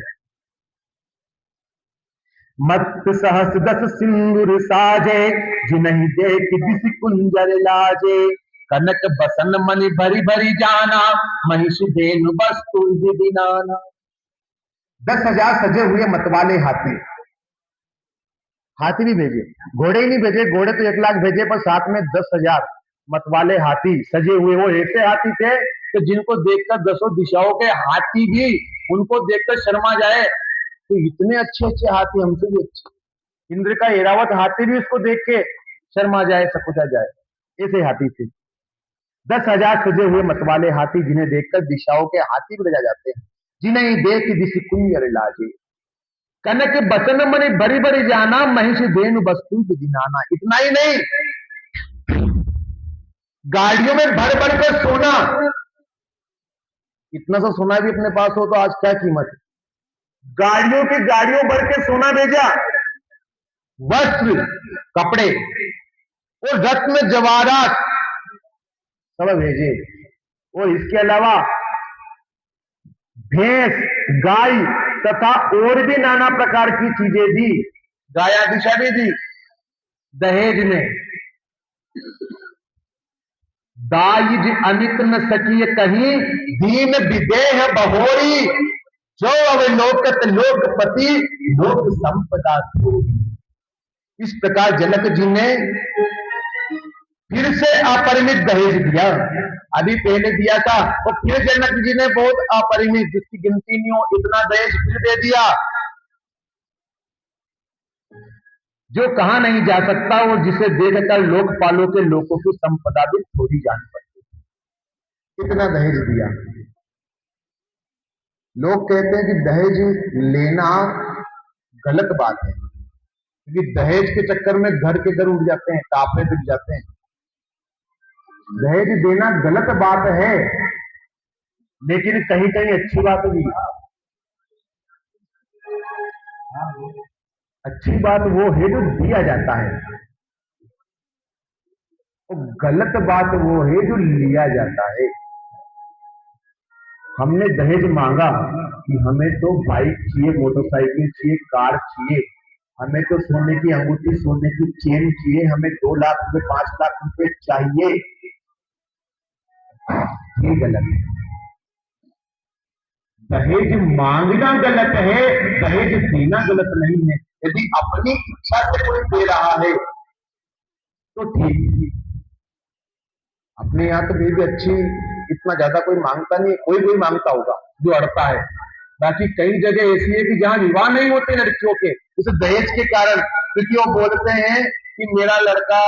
मत सहस दस सिंदूर साजे, जिन्हीं देख दिस कुंजर लाजे। कनक बसन मणि भरी भरी जाना, महिष धेनु वस्तु दिनाना। 10,000 सजे हुए मतवाले हाथी, हाथी भी भेजे, घोड़े ही नहीं भेजे, घोड़े तो 1 लाख भेजे, पर साथ में 10,000 मतवाले हाथी सजे हुए। वो ऐसे हाथी थे कि जिनको देखकर 10 दिशाओं के हाथी भी उनको देखकर शर्मा जाए। तो इतने अच्छे अच्छे हाथी, हमसे भी अच्छे। इंद्र का ऐरावत हाथी भी उसको देख के शर्मा जाए, सकुचा जाए, ऐसे हाथी थे। 10,000 सजे हुए मतवाले हाथी, जिन्हें देखकर दिशाओं के हाथी भी रजा जाते हैं। जिन्हें देख दिस कुंजर लाजे, कनक बसन मणि भरी भरी जाना, महिष धेनु वस्तु दिनाना। इतना ही नहीं, गाड़ियों में भर भर कर सोना। इतना सा सोना भी अपने पास हो तो आज क्या कीमत है। गाड़ियों के गाड़ियों भर के सोना भेजा, वस्त्र कपड़े और रत्न जवाहरात सब भेजे। और इसके अलावा भैंस, गाय तथा और भी नाना प्रकार की चीजें दी। गाया दिशा भी दी दहेज में। दाइज अमित न सकिय कहीं, दीन विदेह बहोरी। जो अवलोकत लोकपति, लोक संपदा थोड़ी। इस प्रकार जनक जी ने फिर से अपरिमित दहेज दिया। अभी पहले दिया था और फिर जनक जी ने बहुत अपरिमित, जिसकी गिनती नहीं हो, इतना दहेज फिर दे दिया। जो कहा नहीं जा सकता, वो जिसे देखकर लोकपालों के लोगों की संपदा भी थोड़ी जान पड़ती। इतना दहेज दिया। लोग कहते हैं कि दहेज लेना गलत बात है, क्योंकि दहेज के चक्कर में घर के घर उड़ जाते हैं, टापे बिक जाते हैं। दहेज देना गलत बात है, लेकिन कहीं कहीं अच्छी बात भी है। अच्छी बात वो है जो दिया जाता है, और गलत बात वो है जो लिया जाता है। हमने दहेज मांगा कि हमें तो बाइक चाहिए, मोटरसाइकिल चाहिए, कार चाहिए, हमें तो सोने की अंगूठी, सोने की चेन चाहिए, हमें 2 लाख रुपए, 5 लाख रुपए चाहिए। ये गलत है। दहेज मांगना गलत है, दहेज देना गलत नहीं है। यदि अपनी इच्छा से कोई दे रहा है तो ठीक है। अपने यहाँ तो भी अच्छी, इतना ज्यादा कोई मांगता नहीं है, कोई कोई मांगता होगा जो अड़ता है। बाकी कई जगह ऐसी है कि जहां विवाह नहीं होते लड़कियों के, उस दहेज के कारण, क्योंकि वो बोलते हैं कि मेरा लड़का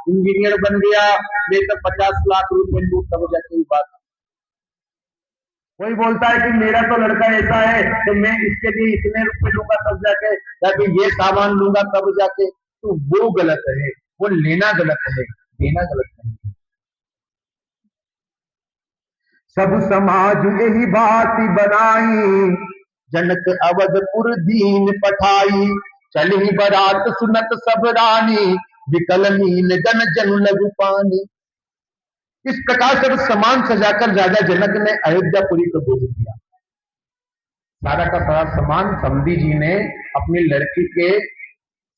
इंजीनियर बन गया, मैं तो 50 लाख रुपए लूट, तब जाके बात। कोई बोलता है कि मेरा तो लड़का ऐसा है तो मैं इसके लिए इतने रुपए लूंगा तब जाके ये सामान लूंगा तब जाके। तो वो गलत है, वो लेना गलत है, देना गलत नहीं। सब समाज यही बात बनाई, जनक अवधपुर दीन पठाई। चली बरात सुनत सब रानी, विकल मीन जन जन लघु पानी। इस प्रकार सब सामान सजाकर राजा जनक ने अयोध्यापुरी को भेज दिया। सारा का सारा सामान समधी जी ने अपनी लड़की के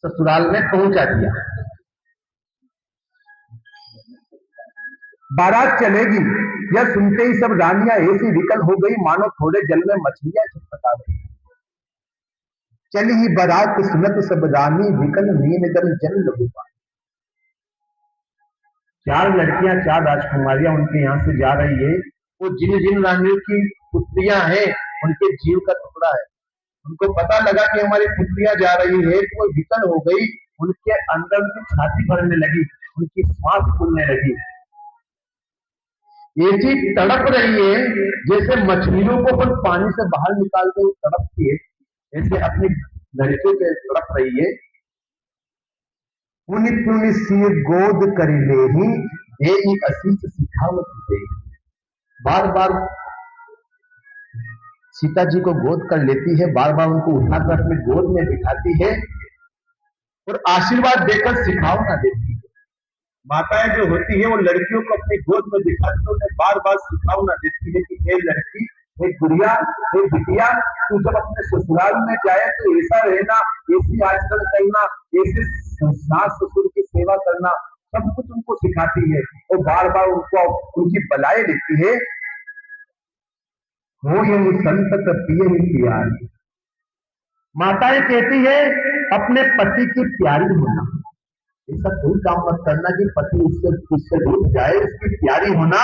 ससुराल में पहुंचा दिया। बारात चलेगी, यह सुनते ही सब रानियां ऐसी विकल हो गई मानो थोड़े जल में मछलियां छटपटा गई। चली ही बारात सुनत सब रानी, विकल मीन जन जन लघु पानी। 4 लड़कियां, 4 राजकुमारियां उनके यहाँ से जा रही है। वो जिन जिन रानियों की पुत्रियां हैं, उनके जीव का टुकड़ा है। उनको पता लगा कि हमारी पुत्रियां जा रही है, तो वो विकल हो गई। उनके अंदर उनकी छाती भरने लगी, उनकी सांस फूलने लगी। ऐसी तड़प रही है जैसे मछलियों को अपन पानी से बाहर निकालते हुए तड़पती है, ऐसे अपनी लड़कियों के तड़प रही है। पुनि पुनि सिय गोद कर लेहि, देहि असीस सिखावत दे। बार बार सीता जी को गोद कर लेती है, बार बार उनको उठाकर अपने गोद में बिठाती है और आशीर्वाद देकर सिखावना देती है। माताएं जो होती है वो लड़कियों को अपनी गोद में दिखाती है, उन्हें बार बार सिखावना देती है कि हे लड़की, हे गुड़िया, हे बिटिया, तू जब अपने ससुराल में जाए तो ऐसा रहना, ऐसी आचरण करना, ऐसे सास ससुर की सेवा करना, सब कुछ उनको सिखाती है और बार बार उनको उनकी बलाएं देती है। हो ये संतत पिए ही प्यारी, माताएं कहती है अपने पति की प्यारी होना, ऐसा कोई काम मत करना कि पति उससे दूर जाए, उसकी प्यारी होना।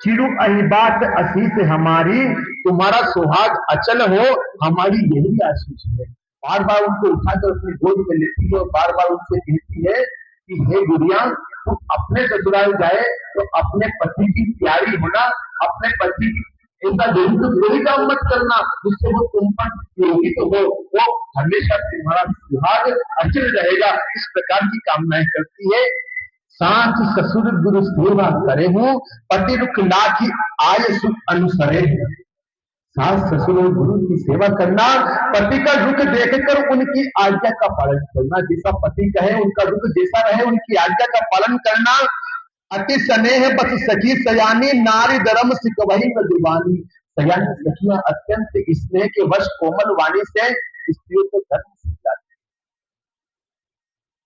चिड़ू अही बात आशीष हमारी, तुम्हारा सुहाग अचल हो, हमारी यही आशीष है। बार बार उनको उठाकर अपनी गोद में लेती है और बार बार उनसे कहती है कि हे गुड़िया, तुम अपने ससुराल जाए तो अपने पति की प्यारी होना, अपने पति की ऐसा जरूर कोई काम मत करना जिससे वो तुम पर क्रोधित हो, वो हमेशा तुम्हारा सुहाग अचल रहेगा, इस प्रकार की कामनाएं करती है। सास ससुर गुरु सेवा करे हूँ, पति रुख लाखी आय सुख अनुसरे। सास ससुर और गुरु की सेवा करना, पति का रुख देखकर उनकी आज्ञा का पालन करना, जैसा पति कहे उनका रुख जैसा रहे, उनकी आज्ञा का पालन करना। अति स्नेह बस सखी सयानी, नारी धर्म सिकवही न दीवानी। सयानी सखियां अत्यंत स्नेह के वश कोमल वाणी से स्त्रियों को धर्म सिखाती।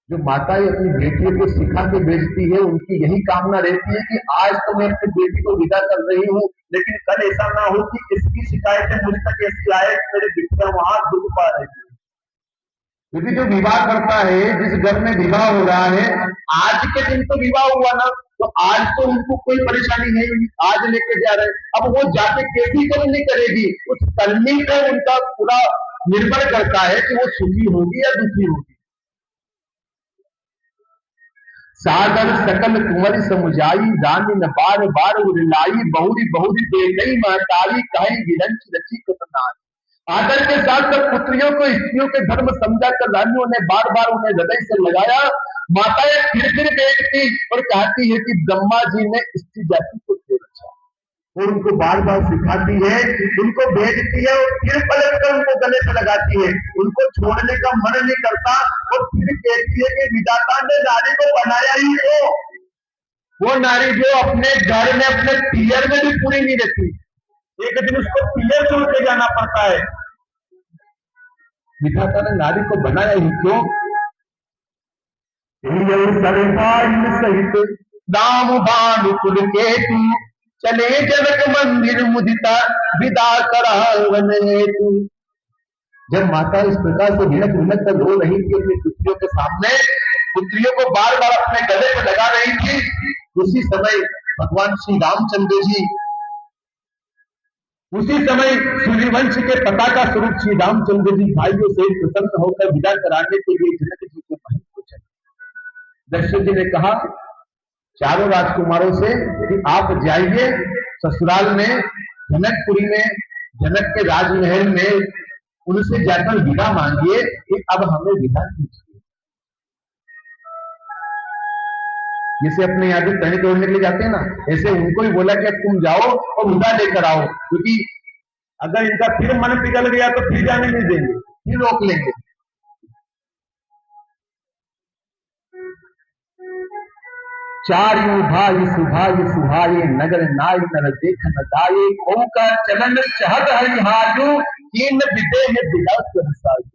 जो माताएं अपनी बेटियों को सिखा के भेजती है, उनकी यही कामना रहती है कि आज तो मैं अपनी बेटी को विदा कर रही हूँ, लेकिन कल ऐसा ना हो कि इसकी शिकायतें मुझ तक ऐसी आए कि मेरी बेटियां वहां दुख पा रही है। क्योंकि जो विवाह करता है, जिस घर में विवाह हो रहा है, आज के दिन तो विवाह हुआ ना, तो आज तो उनको कोई परेशानी नहीं, आज लेके जा रहे, अब वो जाके कैसी करनी करेगी, उस करनी पे उनका पूरा निर्भर करता है कि वो सुखी होगी या दुखी होगी। सागर सकल कुंवर समुझाई, रानी न बार बार उरलाई, बहुरी बहुरी दे गई महतारी, कहे विरंच रची कतनारी। आदर के साथ सब पुत्रियों को स्त्रियों के धर्म समझा कर रानियों ने बार बार उन्हें हृदय से लगाया। माताएं फिर देखती और कहती है कि ब्रह्मा जी ने स्त्री जाति को क्यों रचा, और उनको बार बार सिखाती है, उनको भेजती है और फिर पलट कर उनको गले से लगाती है, उनको छोड़ने का मन नहीं करता और फिर कहती है कि विधाता ने नारी को बनाया ही हो, वो नारी जो अपने घर में अपने पियर में भी पूरी नहीं रहती, एक दिन उसको पियर छोड़ के जाना पड़ता है। विधाता ने नारी को बनाया ही क्यों? सहित दाम भानु कुल केतु, चले जनक मंदिर मुदिता विदा करावन हेतु। जब माता इस प्रकार से भिनक भिनक कर रो रही थी अपनी पुत्रियों के सामने, पुत्रियों को बार बार अपने गले पर लगा रही थी, उसी समय भगवान श्री रामचंद्र जी, उसी समय सूर्यवंश के पताका स्वरूप श्री रामचंद्र जी भाइयों से प्रसन्न होकर विदा कराने के लिए जनक जी के महल को चले। दशरथ जी ने कहा चारों राजकुमारों से कि आप जाइए ससुराल में, जनकपुरी में, जनक के राजमहल में, उनसे जाकर विदा मांगिए कि अब हमें विदा कीजिए। जैसे अपने यहाँ से टहनी तोड़ने के लिए जाते हैं ना, ऐसे उनको ही बोला कि तुम जाओ और विदा लेकर आओ, क्योंकि अगर इनका फिर मन पिघल गया तो फिर जाने नहीं देंगे, फिर रोक लेंगे। चार यू भाई सुभाई सुहाये, नगर नाय नर देख न दाये, खो का चलन चहत हरिहायु, कीन विदेह बिलास रसायु।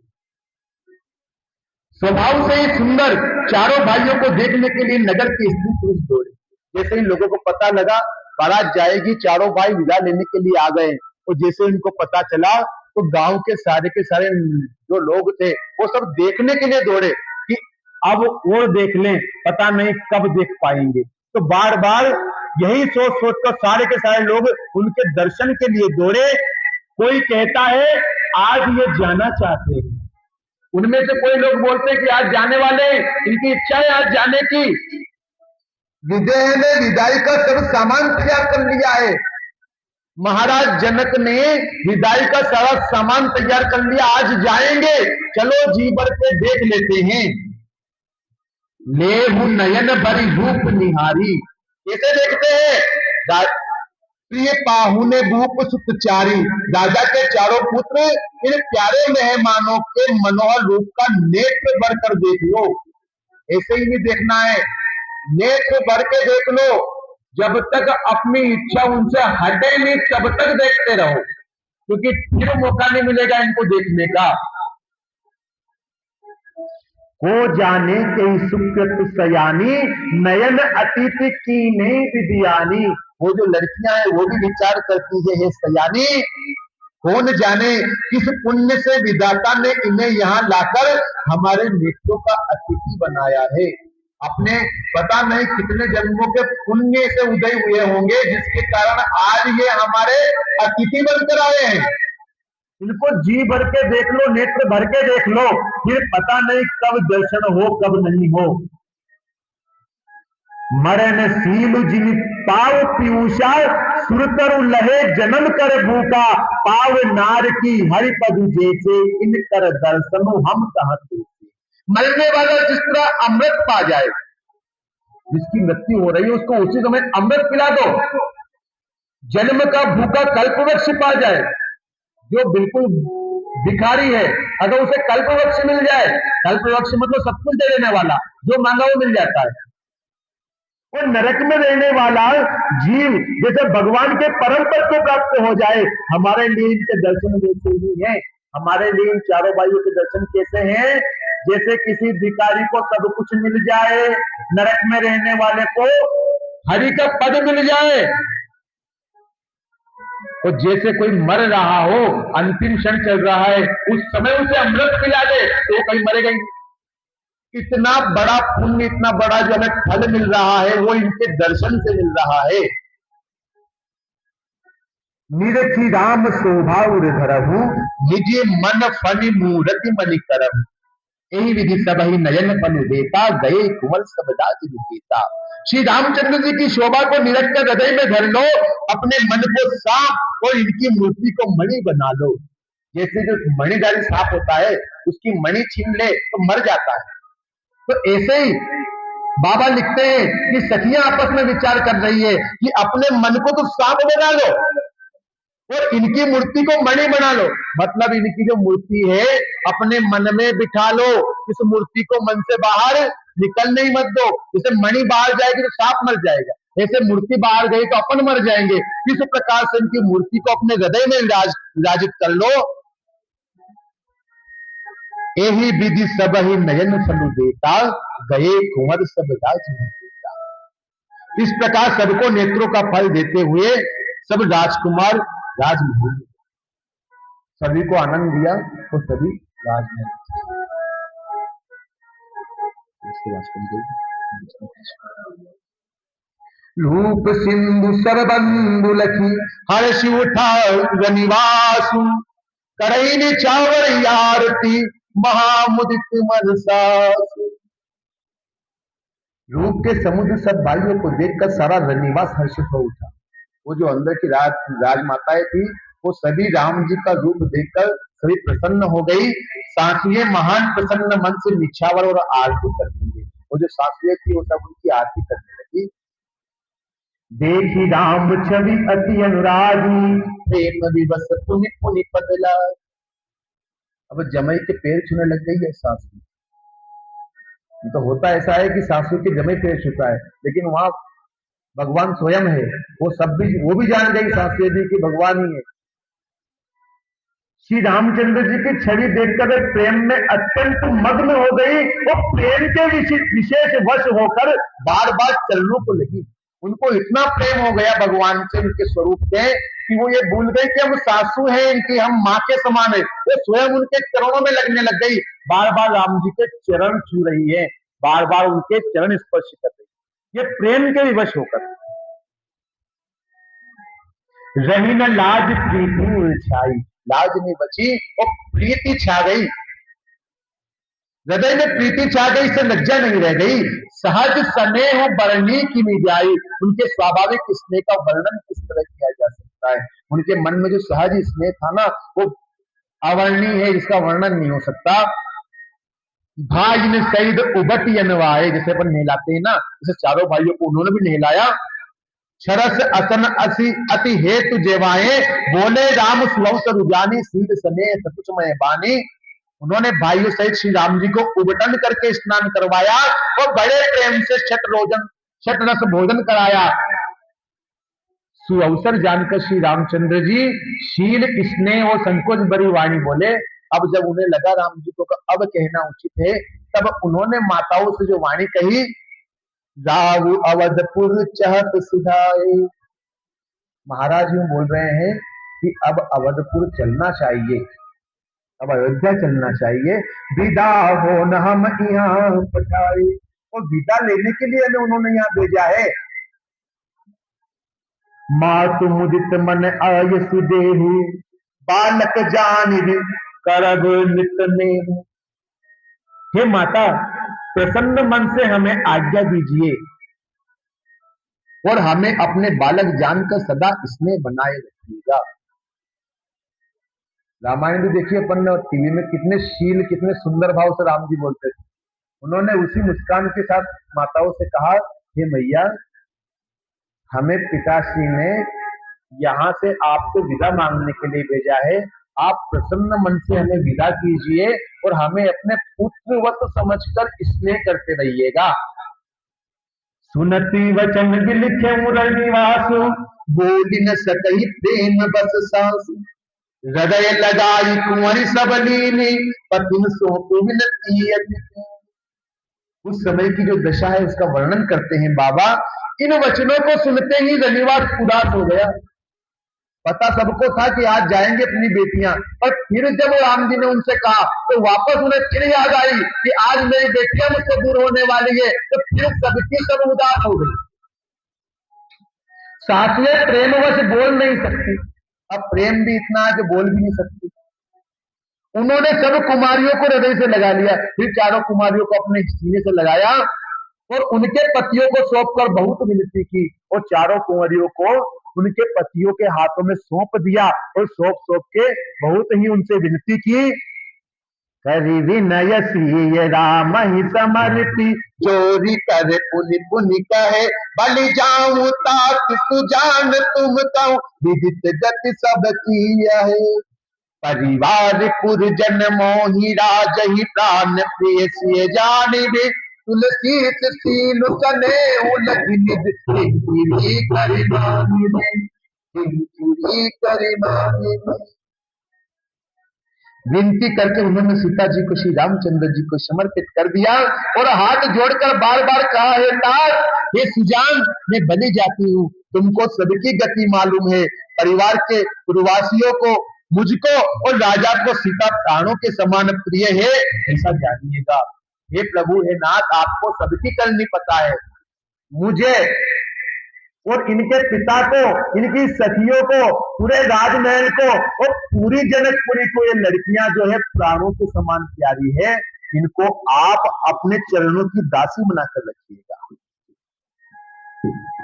स्वभाव से ही सुंदर चारों भाइयों को देखने के लिए नगर के स्त्री पुरुष दौड़े। जैसे ही लोगों को पता लगा बारात जाएगी, चारों भाई विदा लेने के लिए आ गए, और जैसे इनको पता चला तो गांव के सारे जो लोग थे वो सब देखने के लिए दौड़े कि अब वो देख लें, पता नहीं कब देख पाएंगे। तो बार बार यही सोच कर सारे के सारे लोग उनके दर्शन के लिए दौड़े। कोई कहता है आज ये जाना चाहते हैं, उनमें से कोई लोग बोलते हैं कि आज जाने वाले, इनकी इच्छा है आज जाने की। विदेह ने विदाई का सब सामान तैयार कर लिया है, महाराज जनक ने विदाई का सारा सामान तैयार कर लिया, आज जाएंगे, चलो जी भर के देख लेते हैं। लेहु नयन भरी रूप निहारी, कैसे देखते हैं? प्रिय पाहुने भूप सुतचारी, राजा के चारों पुत्र इन प्यारे मेहमानों के मनोहर रूप का नेत्र भर कर देख लो। ऐसे ही नहीं देखना है, नेत्र भर के देख लो, जब तक अपनी इच्छा उनसे हटे नहीं तब तक देखते रहो, क्योंकि फिर मौका नहीं मिलेगा इनको देखने का। को जाने के सुकृत सयानी नयन अतीत की नहीं विदियानी। वो जो लड़कियां हैं वो भी विचार करती है, हे सयानी, कौन जाने किस पुण्य से विधाता ने इन्हें यहाँ लाकर हमारे नेत्रों का अतिथि बनाया है। अपने पता नहीं कितने जन्मों के पुण्य से उदय हुए होंगे जिसके कारण आज ये हमारे अतिथि बनकर आए हैं। इनको जी भर के देख लो, नेत्र भर के देख लो, फिर पता नहीं कब दर्शन हो कब नहीं हो। मरण सील जिन पाव पीयूषा सुरतर लहे जन्म कर भूखा, पाव नार की हरिपद जैसे इन कर दर्शन हम कहते। मरने वाला जिस तरह अमृत पा जाए, जिसकी मृत्यु हो रही है उसको उसी समय अमृत पिला दो। जन्म का भूखा कल्पवृक्ष पा जाए, जो बिल्कुल भिखारी है, अगर उसे कल्पवृक्ष मिल जाए, कल्पवृक्ष मतलब सब कुछ दे देने वाला, जो मांगा वो मिल जाता है। और नरक में रहने वाला जीव जैसे भगवान के परम पद को प्राप्त हो जाए, हमारे लिए इनके दर्शन वैसे ही हैं। हमारे लिए इन चारों भाइयों के दर्शन कैसे हैं? जैसे किसी भिखारी को सब कुछ मिल जाए, नरक में रहने वाले को हरि का पद मिल जाए, और जैसे कोई मर रहा हो, अंतिम क्षण चल रहा है, उस समय उसे अमृत पिला दे तो वो कहीं मरेगा ही। इतना बड़ा पुण्य, इतना बड़ा जो हमें फल मिल रहा है वो इनके दर्शन से मिल रहा है। निरखी राम शोभा धरहु निज मन फनि मूर्ति मणि करम, यही विधि सब ही नयन पनु देता, गए कुंवर सब दास विजेता। श्री रामचंद्र जी की शोभा को निरख कर हृदय में धर लो, अपने मन को सांप और इनकी मूर्ति को मणि बना लो। जैसे जो मणिधारी सांप होता है उसकी मणि छीन ले तो मर जाता है, तो ऐसे ही बाबा लिखते हैं कि सखियां आपस में विचार कर रही है कि अपने मन को तो सांप बना लो और इनकी मूर्ति को मणि बना लो। मतलब इनकी जो मूर्ति है अपने मन में बिठा लो, इस मूर्ति को मन से बाहर निकलने ही मत दो। जैसे मणि बाहर जाएगी तो सांप मर जाएगा, ऐसे मूर्ति बाहर गई तो अपन मर जाएंगे। इस प्रकार से इनकी मूर्ति को अपने हृदय में विराजित कर लो। यही विधि सब ही नयन फल देता, गए कुंवर सब राज देता। इस प्रकार सबको नेत्रों का फल देते हुए सब राजकुमार राजमहल, सभी को आनंद दिया तो सभी राजमहल। रूप सिंधु सरबंधु लखी हर्ष उठा निवासु, करई चावर आरती महामुदित मनसासु। रूप के समुद्र सब भाइयों को देखकर सारा रनिवास हर्षित हो उठा। वो जो अंदर की राजमाताएं थी वो सभी राम जी का रूप देखकर सभी प्रसन्न हो गई। साथिये महान प्रसन्न मन से निछावर और आरती करती है। वो जो साथिये थी वो सब उनकी आरती करने लगी। देखी राम छवि अति अनुरागी, प्रेम विवश पुनि पुनि बदला। अब जमाई के पैर छूने लग गई है सासू। तो होता ऐसा है कि सासू के जमाई पैर छूता है, लेकिन वहां भगवान स्वयं है, वो भी जान गई सासू जी की भगवान ही है। श्री रामचंद्र जी की छवि देखकर प्रेम में अत्यंत मग्न हो गई और प्रेम के विशेष वश होकर बार बार चरणों को लगी। उनको इतना प्रेम हो गया भगवान से, उनके स्वरूप से, कि वो ये भूल गई कि हम सासू हैं इनकी, हम माँ के समान है। वो स्वयं उनके चरणों में लगने लग गई, बार बार राम जी के चरण छू रही है, बार बार उनके चरण स्पर्श कर रही है, ये प्रेम के विवश होकर। रही न लाज प्रीति छाई, लाज नहीं बची और प्रीति छा गई, हृदय में प्रीति छा गई, से लज्जा नहीं रह गई। सहज स्नेह वर्णी की मिजाई, उनके स्वाभाविक स्नेह का वर्णन किस तरह किया जा सकता है। उनके मन में जो सहज स्नेह था ना वो अवर्णीय है, जिसका वर्णन नहीं हो सकता। भाई ने सईद उबट अनवाए, जैसे अपन नहलाते हैं ना, जैसे चारों भाइयों को उन्होंने भी नहलाया। छरस असन असी अति हेतु जेवाए, बोले राम सुवस रुजानी, सीध स्नेह सकुच में बानी। उन्होंने भाइयों सहित श्री राम जी को उबटन करके स्नान करवाया और बड़े प्रेम से छठ रस भोजन कराया। सुअवसर जानकर श्री रामचंद्र जी शील स्नेह और संकोच भरी वाणी बोले। अब जब उन्हें लगा राम जी को अब कहना उचित है, तब उन्होंने माताओं से जो वाणी कही, जाऊ अवधपुर चहत सुधाए। महाराज यूं बोल रहे हैं कि अब अवधपुर चलना चाहिए, अब अयोध्या चलना चाहिए। विदा हो न हम यहाँ पठाए, और विदा लेने के लिए हमें उन्होंने यहाँ भेजा है। मातु मुदित मन आय सुदेहु, बालक जान करब नित नेहु। हे माता, प्रसन्न मन से हमें आज्ञा दीजिए और हमें अपने बालक जानकर सदा स्नेह बनाए रखिएगा। रामायण भी देखिए अपन टीवी में, कितने शील कितने सुंदर भाव से राम जी बोलते थे। उन्होंने उसी मुस्कान के साथ माताओं से कहा, हे मैया, हमें पिताश्री ने यहाँ से आपसे विदा मांगने के लिए भेजा है। आप प्रसन्न मन से हमें विदा कीजिए और हमें अपने पुत्रवत समझकर स्नेह करते रहिएगा। सुनती वचन बिलिखे निवासु, बोली न सकही प्रेम बस सासु। हृदय लगाई कुंवरी सबलीनी, पतिन सौंपी विनती अतिथि। उस समय की जो दशा है उसका वर्णन करते हैं बाबा। इन वचनों को सुनते ही रनिवास उदास हो गया। पता सबको था कि आज जाएंगे अपनी बेटियां, और फिर जब राम जी ने उनसे कहा तो वापस उन्हें फिर याद आई कि आज मेरी बेटियां मुझसे दूर होने वाली है, तो फिर सबकी सब उदास हो गई। साथियों, प्रेमवश बोल नहीं सकती, अब प्रेम भी इतना है कि बोल भी नहीं सकती। उन्होंने सब कुमारियों को हृदय से लगा लिया, फिर चारों कुमारियों को अपने सीने से लगाया और उनके पतियों को सौंपकर बहुत विनती की, और चारों कुंवरियों को उनके पतियों के हाथों में सौंप दिया और सौंप के बहुत ही उनसे विनती की। करी विनय सिय राम ही समर्पी, चोरी करे पुनि पुनि कहे, बलि जाऊं तात सुजान तुम कहो, विदित गति सब की है। परिवार पुरजन मोहि राजहि, प्राण प्रिय सिय जानिबे, तुलसी सील सने उलझि निज, चूरी करि मानिबे, चूरी करि मानिबे। विनती करके उन्होंने सीता जी को श्री रामचंद्र जी को समर्पित कर दिया और हाथ जोड़कर बार बार कहा, हे तात, हे सुजान, मैं बलि जाती हूँ, तुमको सबकी गति मालूम है। परिवार के पूर्ववासियों को, मुझको और राजा को सीता प्राणों के समान प्रिय है, ऐसा जानिएगा। हे प्रभु, हे नाथ, आपको सबकी करनी पता है। मुझे और इनके पिता को, इनकी सखियों को, पूरे राजमहल को और पूरी जनकपुरी को ये लड़कियां जो है प्राणों के समान प्यारी है। इनको आप अपने चरणों की दासी बनाकर रखिएगा।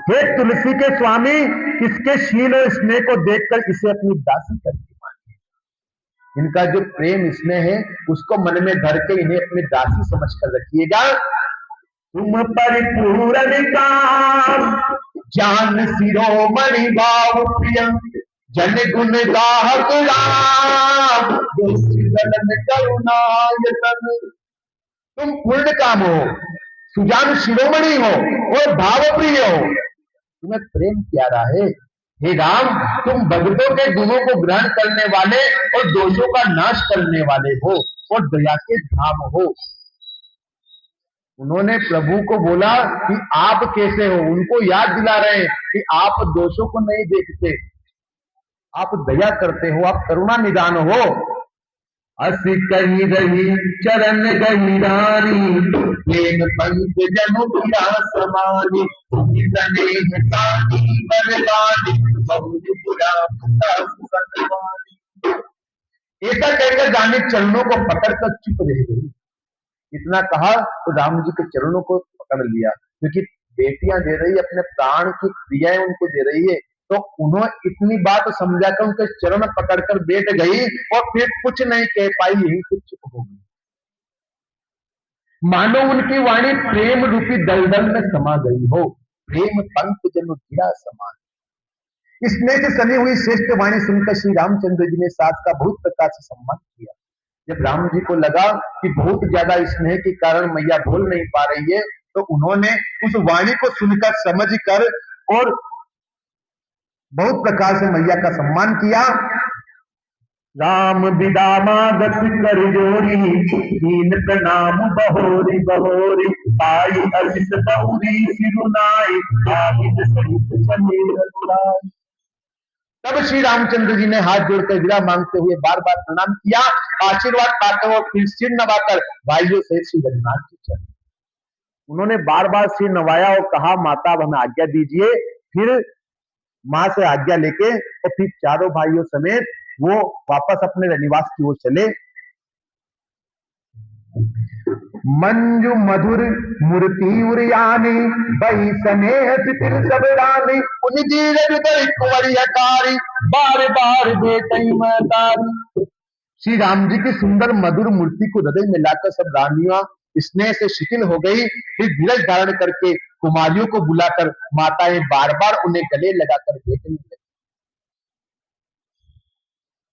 हे तुलसी के स्वामी, इसके शील और स्नेह को देखकर इसे अपनी दासी करके मानिए। इनका जो प्रेम स्नेह है उसको मन में धर के इन्हें अपनी दासी समझकर रखिएगा। तुम परिपूर्ण काम, जान शिरोमणि भाव प्रिय, जन गुण गाहक राम, करुणायतन। तुम पूर्ण काम हो, सुजान शिरोमणि हो और भाव प्रिय हो, तुम्हें प्रेम प्यारा है। हे राम, तुम भक्तों के गुणों को ग्रहण करने वाले और दोषों का नाश करने वाले हो और दया के धाम हो। उन्होंने प्रभु को बोला कि आप कैसे हो, उनको याद दिला रहे हैं कि आप दोषों को नहीं देखते, आप दया करते हो, आप करुणा निदान हो। असी कही रही चरण गही रानी, प्रेम पंथ जनु पिया समानी, स्नेह सानी बरबानी, बहुत बुरा सतवानी। ऐसा कहकर रानी चरणों को पकड़कर चुप रह गई। इतना कहा तो राम जी के चरणों को पकड़ लिया, क्योंकि बेटियां दे रही, अपने प्राण की क्रियाएं उनको दे रही है, तो उन्होंने इतनी बात समझाकर उनके चरण पकड़कर बैठ गई और फिर कुछ नहीं कह पाई, यही से चुप हो गई। मानो उनकी वाणी प्रेम रूपी दलदल में समा गई हो। प्रेम पंख जनु गिरा समान। स्नेह से सनी हुई श्रेष्ठ वाणी सुनकर श्री रामचंद्र जी ने सास का बहुत प्रकार से सम्मान किया। जब राम जी को लगा कि बहुत ज्यादा स्नेह के कारण मैया बोल नहीं पा रही है, तो उन्होंने उस वाणी को सुनकर, समझकर और बहुत प्रकार से मैया का सम्मान किया। राम बिदा मागत कर जोरी, दीन प्रणाम बहोरी बहोरी, आई असिस बहुरी सिरुनाई, आबिद सहित चले रघुराई। तब श्री रामचंद्र जी ने हाथ जोड़कर विदा मांगते हुए बार बार प्रणाम किया, आशीर्वाद पाकर और फिर सिर नवाकर भाइयों से श्री रघुनाथ जी चले। उन्होंने बार बार सिर नवाया और कहा, माता अब हमें आज्ञा दीजिए। फिर मां से आज्ञा लेके और फिर चारों भाइयों समेत वो वापस अपने रनिवास की ओर चले। मंजू मधुर मूर्ति उरियानी, बही स्नेह तितिर सब रानी, उन धीरज धरि कुंवरी हकारी, बार बार बेटई महतारी। श्री राम जी की सुंदर मधुर मूर्ति को हृदय में लाकर सब रानियां स्नेह से शिथिल हो गई। फिर धीरज धारण करके कुमारियों को बुलाकर माताएं बार बार उन्हें गले लगाकर भेजने लगी।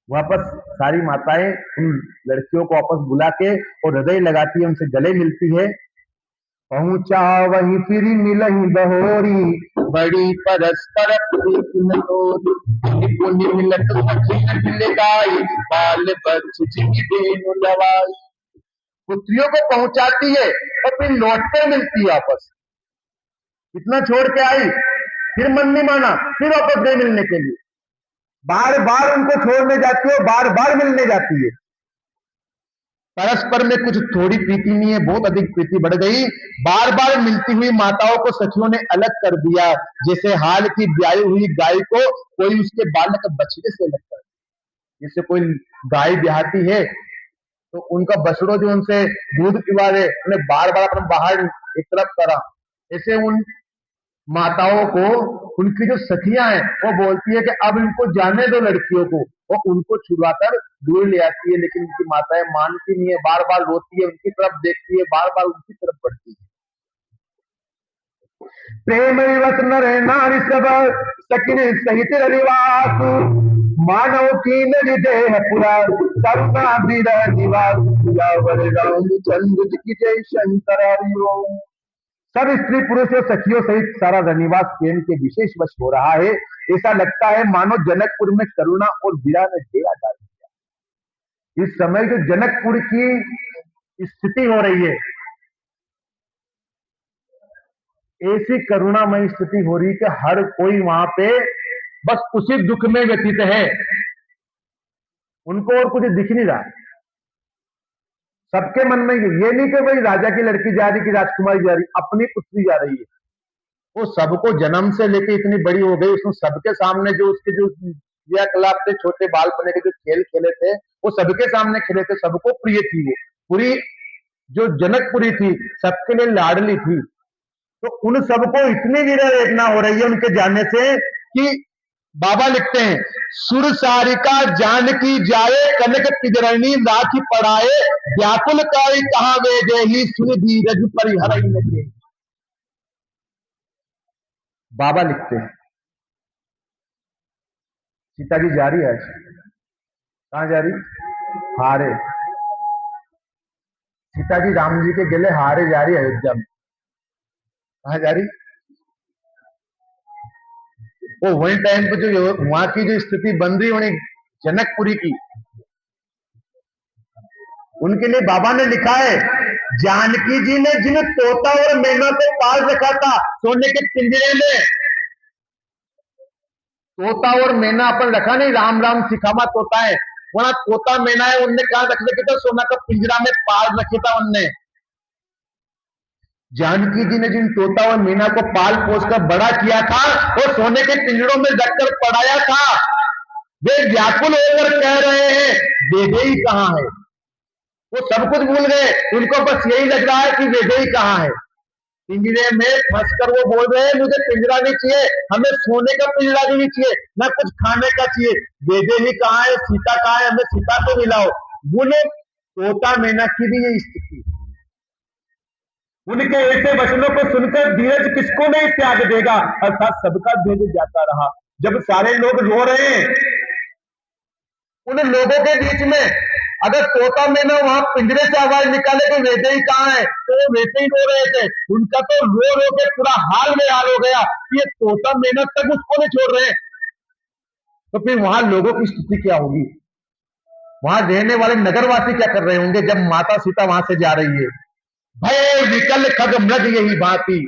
वापस सारी माताएं उन लड़कियों को वापस बुला के और हृदय लगाती है, उनसे गले मिलती है। पहुंचा वहीं फिर मिलही बहोरी, बड़ी परस्पर मिलत बाल लवाई। पुत्रियों को पहुंचाती है और फिर लौट कर मिलती है वापस। इतना छोड़ के आई, फिर मन नहीं माना, फिर वापस गए मिलने के लिए। बार बार उनको छोड़ने जाती है, बार बार मिलने जाती है। परस्पर में कुछ थोड़ी प्रीति नहीं है, बहुत अधिक प्रीति बढ़ गई। बार बार मिलती हुई माताओं को सखियों ने अलग कर दिया, जैसे हाल की ब्याई हुई गाय को कोई उसके बालक बछड़े से अलग कर दिया। जैसे कोई गाय ब्याहती है तो उनका बछड़ो जो उनसे दूध पिवा दे, उन्हें बार बार अपने बाहर एक तरफ करा, ऐसे उन माताओं को उनकी जो सखियां हैं वो बोलती है कि अब इनको जाने दो लड़कियों को, और उनको छुड़ाकर दूर ले आती है। लेकिन उनकी माताएं मानती नहीं है, बार बार रोती है, उनकी तरफ देखती है, बार बार उनकी तरफ बढ़ती है। प्रेम विवश नर नारी सब सकिन सहित रनिवास, मानव की देह पुरा करुणा विरह निवास, रामचंद्र जी की जय शंकर हरिओम। सब स्त्री पुरुषों सखियों सहित सारा रनिवास प्रेम के विशेष वश हो रहा है। ऐसा लगता है मानो जनकपुर में करुणा और विरह ने डेरा डाल दिया। इस समय जो जनकपुर की स्थिति हो रही है, ऐसी करुणामयी स्थिति हो रही है कि हर कोई वहां पे बस उसी दुख में व्यतीत है, उनको और कुछ दिख नहीं रहा। सबके मन में ये नहीं कि भाई राजा की लड़की जा रही कि राजकुमारी जा रही, अपनी पुत्री जा रही है। वो सबको जन्म से लेके इतनी बड़ी हो गई, उसने सबके सामने जो उसके जो क्रियाकलाप थे, छोटे बालपने के जो खेल खेले थे, वो सबके सामने खेले थे, सबको प्रिय थी। वो पूरी जो जनकपुरी थी सबके लिए लाडली थी। तो उन सबको इतनी विरह वेदना हो रही है उनके जाने से कि बाबा लिखते हैं, सुर सारिका जानकी जाए, कनक पिजरणी राखी पड़ाए, व्याकुल काई कहां वे देही, सुन धीरज परिहर लगे। बाबा लिखते हैं सीता जी जा रही है, आज कहां जा रही? हारे। सीता जी राम जी के गले हारे जा रही है अयोध्या में। कहां जा रही? वो वही टाइम पे जो वहां की जो स्थिति बन रही है जनकपुरी की, उनके लिए बाबा ने लिखा है, जानकी जी ने जिन तोता और मैना को पाल रखा था सोने के पिंजरे में, तोता और मैना अपन रखा नहीं, राम राम सिखामा तोता है, वहां तोता मैना है, उनने कहा रख रखे था? सोना का पिंजरा में पाल रखे था उनने। जानकी जी ने जिन तोता और मीना को पाल पोस कर बड़ा किया था और सोने के पिंजरों में रखकर पढ़ाया था, वे व्याकुल होकर कह रहे हैं वैदेही कहाँ है। वो सब कुछ भूल गए, उनको बस यही लग रहा है कि वैदेही कहाँ है। पिंजरे में फंसकर वो बोल रहे हैं मुझे पिंजरा नहीं चाहिए, हमें सोने का पिंजरा भी नहीं चाहिए, ना कुछ खाने का चाहिए, वैदेही कहाँ है, सीता कहाँ है, हमें सीता को मिलाओ। बोले तोता मैना की भी ये स्थिति। उनके ऐसे वचनों को सुनकर धीरज किसको नहीं त्याग देगा, अर्थात सबका धीरज जाता रहा। जब सारे लोग रो रहे हैं, उन लोगों के बीच में अगर तोता मैना वहां पिंजरे से आवाज निकाले कि वैदेही कहाँ है, तो वो वैसे ही रो रहे थे। उनका तो रो रो के पूरा हाल बेहाल हो गया कि ये तोता मैना तक उसको नहीं छोड़ रहे। तो फिर वहां लोगों की स्थिति क्या होगी, वहां रहने वाले नगरवासी क्या कर रहे होंगे जब माता सीता वहां से जा रही है। भय विकल खग मृग यही भांति,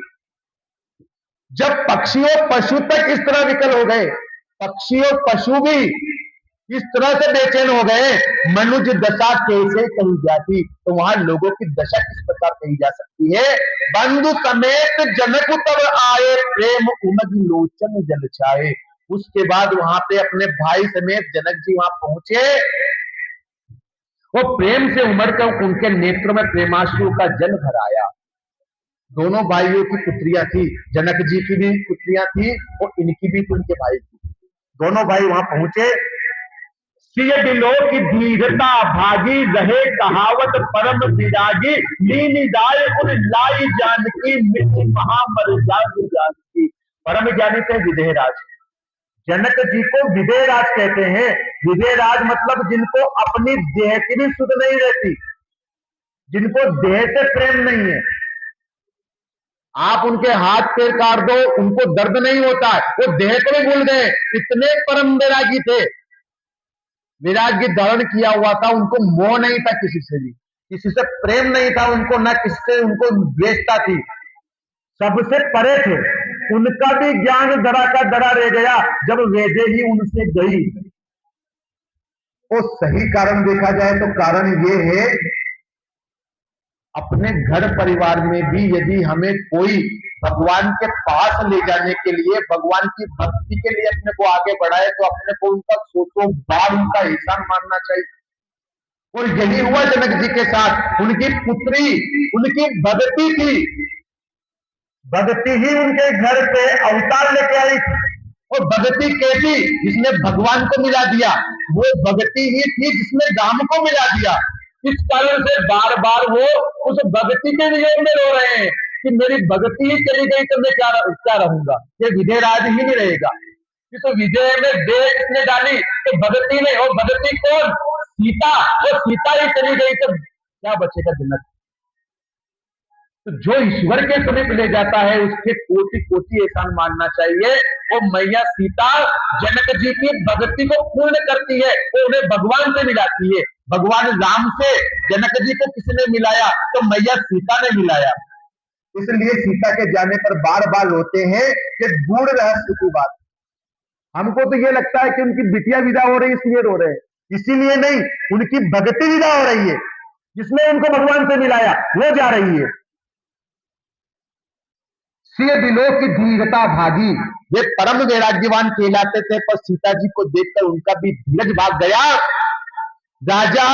जब पक्षी और पशु तक इस तरह विकल हो गए, पक्षी और पशु भी इस तरह से बेचैन हो गए, मनुज दशा कैसे कही जाती, तो वहां लोगों की दशा किस प्रकार कही जा सकती है। बंधु समेत जनक तब आए, प्रेम उमग लोचन जल छाए। उसके बाद वहां पे अपने भाई समेत जनक जी वहां पहुंचे, वो प्रेम से उमड़ कर उनके नेत्रों में प्रेमाश्रु का जल भर आया। दोनों भाइयों की पुत्रियां थी, जनक जी की भी पुत्रियां थी और इनकी भी उनके भाई थी। दोनों भाई वहां पहुंचे। सिय बिलो की धीरता भागी, रहे कहावत परम विरागी, लीनी जाय उन लाई जानकी, मिट्टी महामर जाग जानकी। परम ज्ञानी थे विदेहराज, जनक जी को विदेहराज कहते हैं। विदेहराज मतलब जिनको अपनी देह की भी सुध नहीं रहती, जिनको देह से प्रेम नहीं है। आप उनके हाथ पैर काट दो, उनको दर्द नहीं होता है, वो देह को भी भूल गए, इतने परम वैरागी थे। वैराग्य धारण किया हुआ था, उनको मोह नहीं था किसी से भी, किसी से प्रेम नहीं था उनको, ना किसी से उनको द्वेषता थी, सबसे परे थे। उनका भी ज्ञान धरा का धरा रह गया जब वैदेही उनसे गई। और सही कारण देखा जाए तो कारण ये है, अपने घर परिवार में भी यदि हमें कोई भगवान के पास ले जाने के लिए, भगवान की भक्ति के लिए अपने को आगे बढ़ाए, तो अपने को उनका सौ बार उनका एहसान मानना चाहिए। और यही हुआ जनक जी के साथ। उनकी पुत्री, उनकी भगती थी, भगती ही उनके घर पे अवतार लेके आई थी। और भगती कैसी, जिसने भगवान को मिला दिया, वो भगती ही थी जिसने राम को मिला दिया। इस कारण से बार बार वो उस भगती के विजय में रो रहे हैं कि मेरी भगती ही चली गई तो मैं क्या रहूंगा, ये विजयराज ही नहीं रहेगा। इस विजय में देह किसने डाली, तो भगती ने। और भगती कौन, सीता। और सीता ही चली गई तो क्या बचेगा जनक। तो जो ईश्वर के समीप ले जाता है उसके कोटि कोटि एहसान मानना चाहिए। और मैया सीता जनक जी की भक्ति को पूर्ण करती है, वो उन्हें भगवान से मिलाती है। भगवान राम से जनक जी को किसने मिलाया, तो मैया सीता ने मिलाया। इसलिए सीता के जाने पर बार बार रोते हैं कि गूढ़ रहस्य की बात। हमको तो ये लगता है कि उनकी बिटिया विदा हो रही इसलिए रो रहे हैं, इसीलिए नहीं, उनकी भक्ति विदा हो रही है, जिसने उनको भगवान से मिलाया वो जा रही है। सिय बिलो की धीरता भागी, वे परम वैराग्यवान कहलाते थे, पर सीता जी को देखकर उनका भी धीरज भाग गया। राजा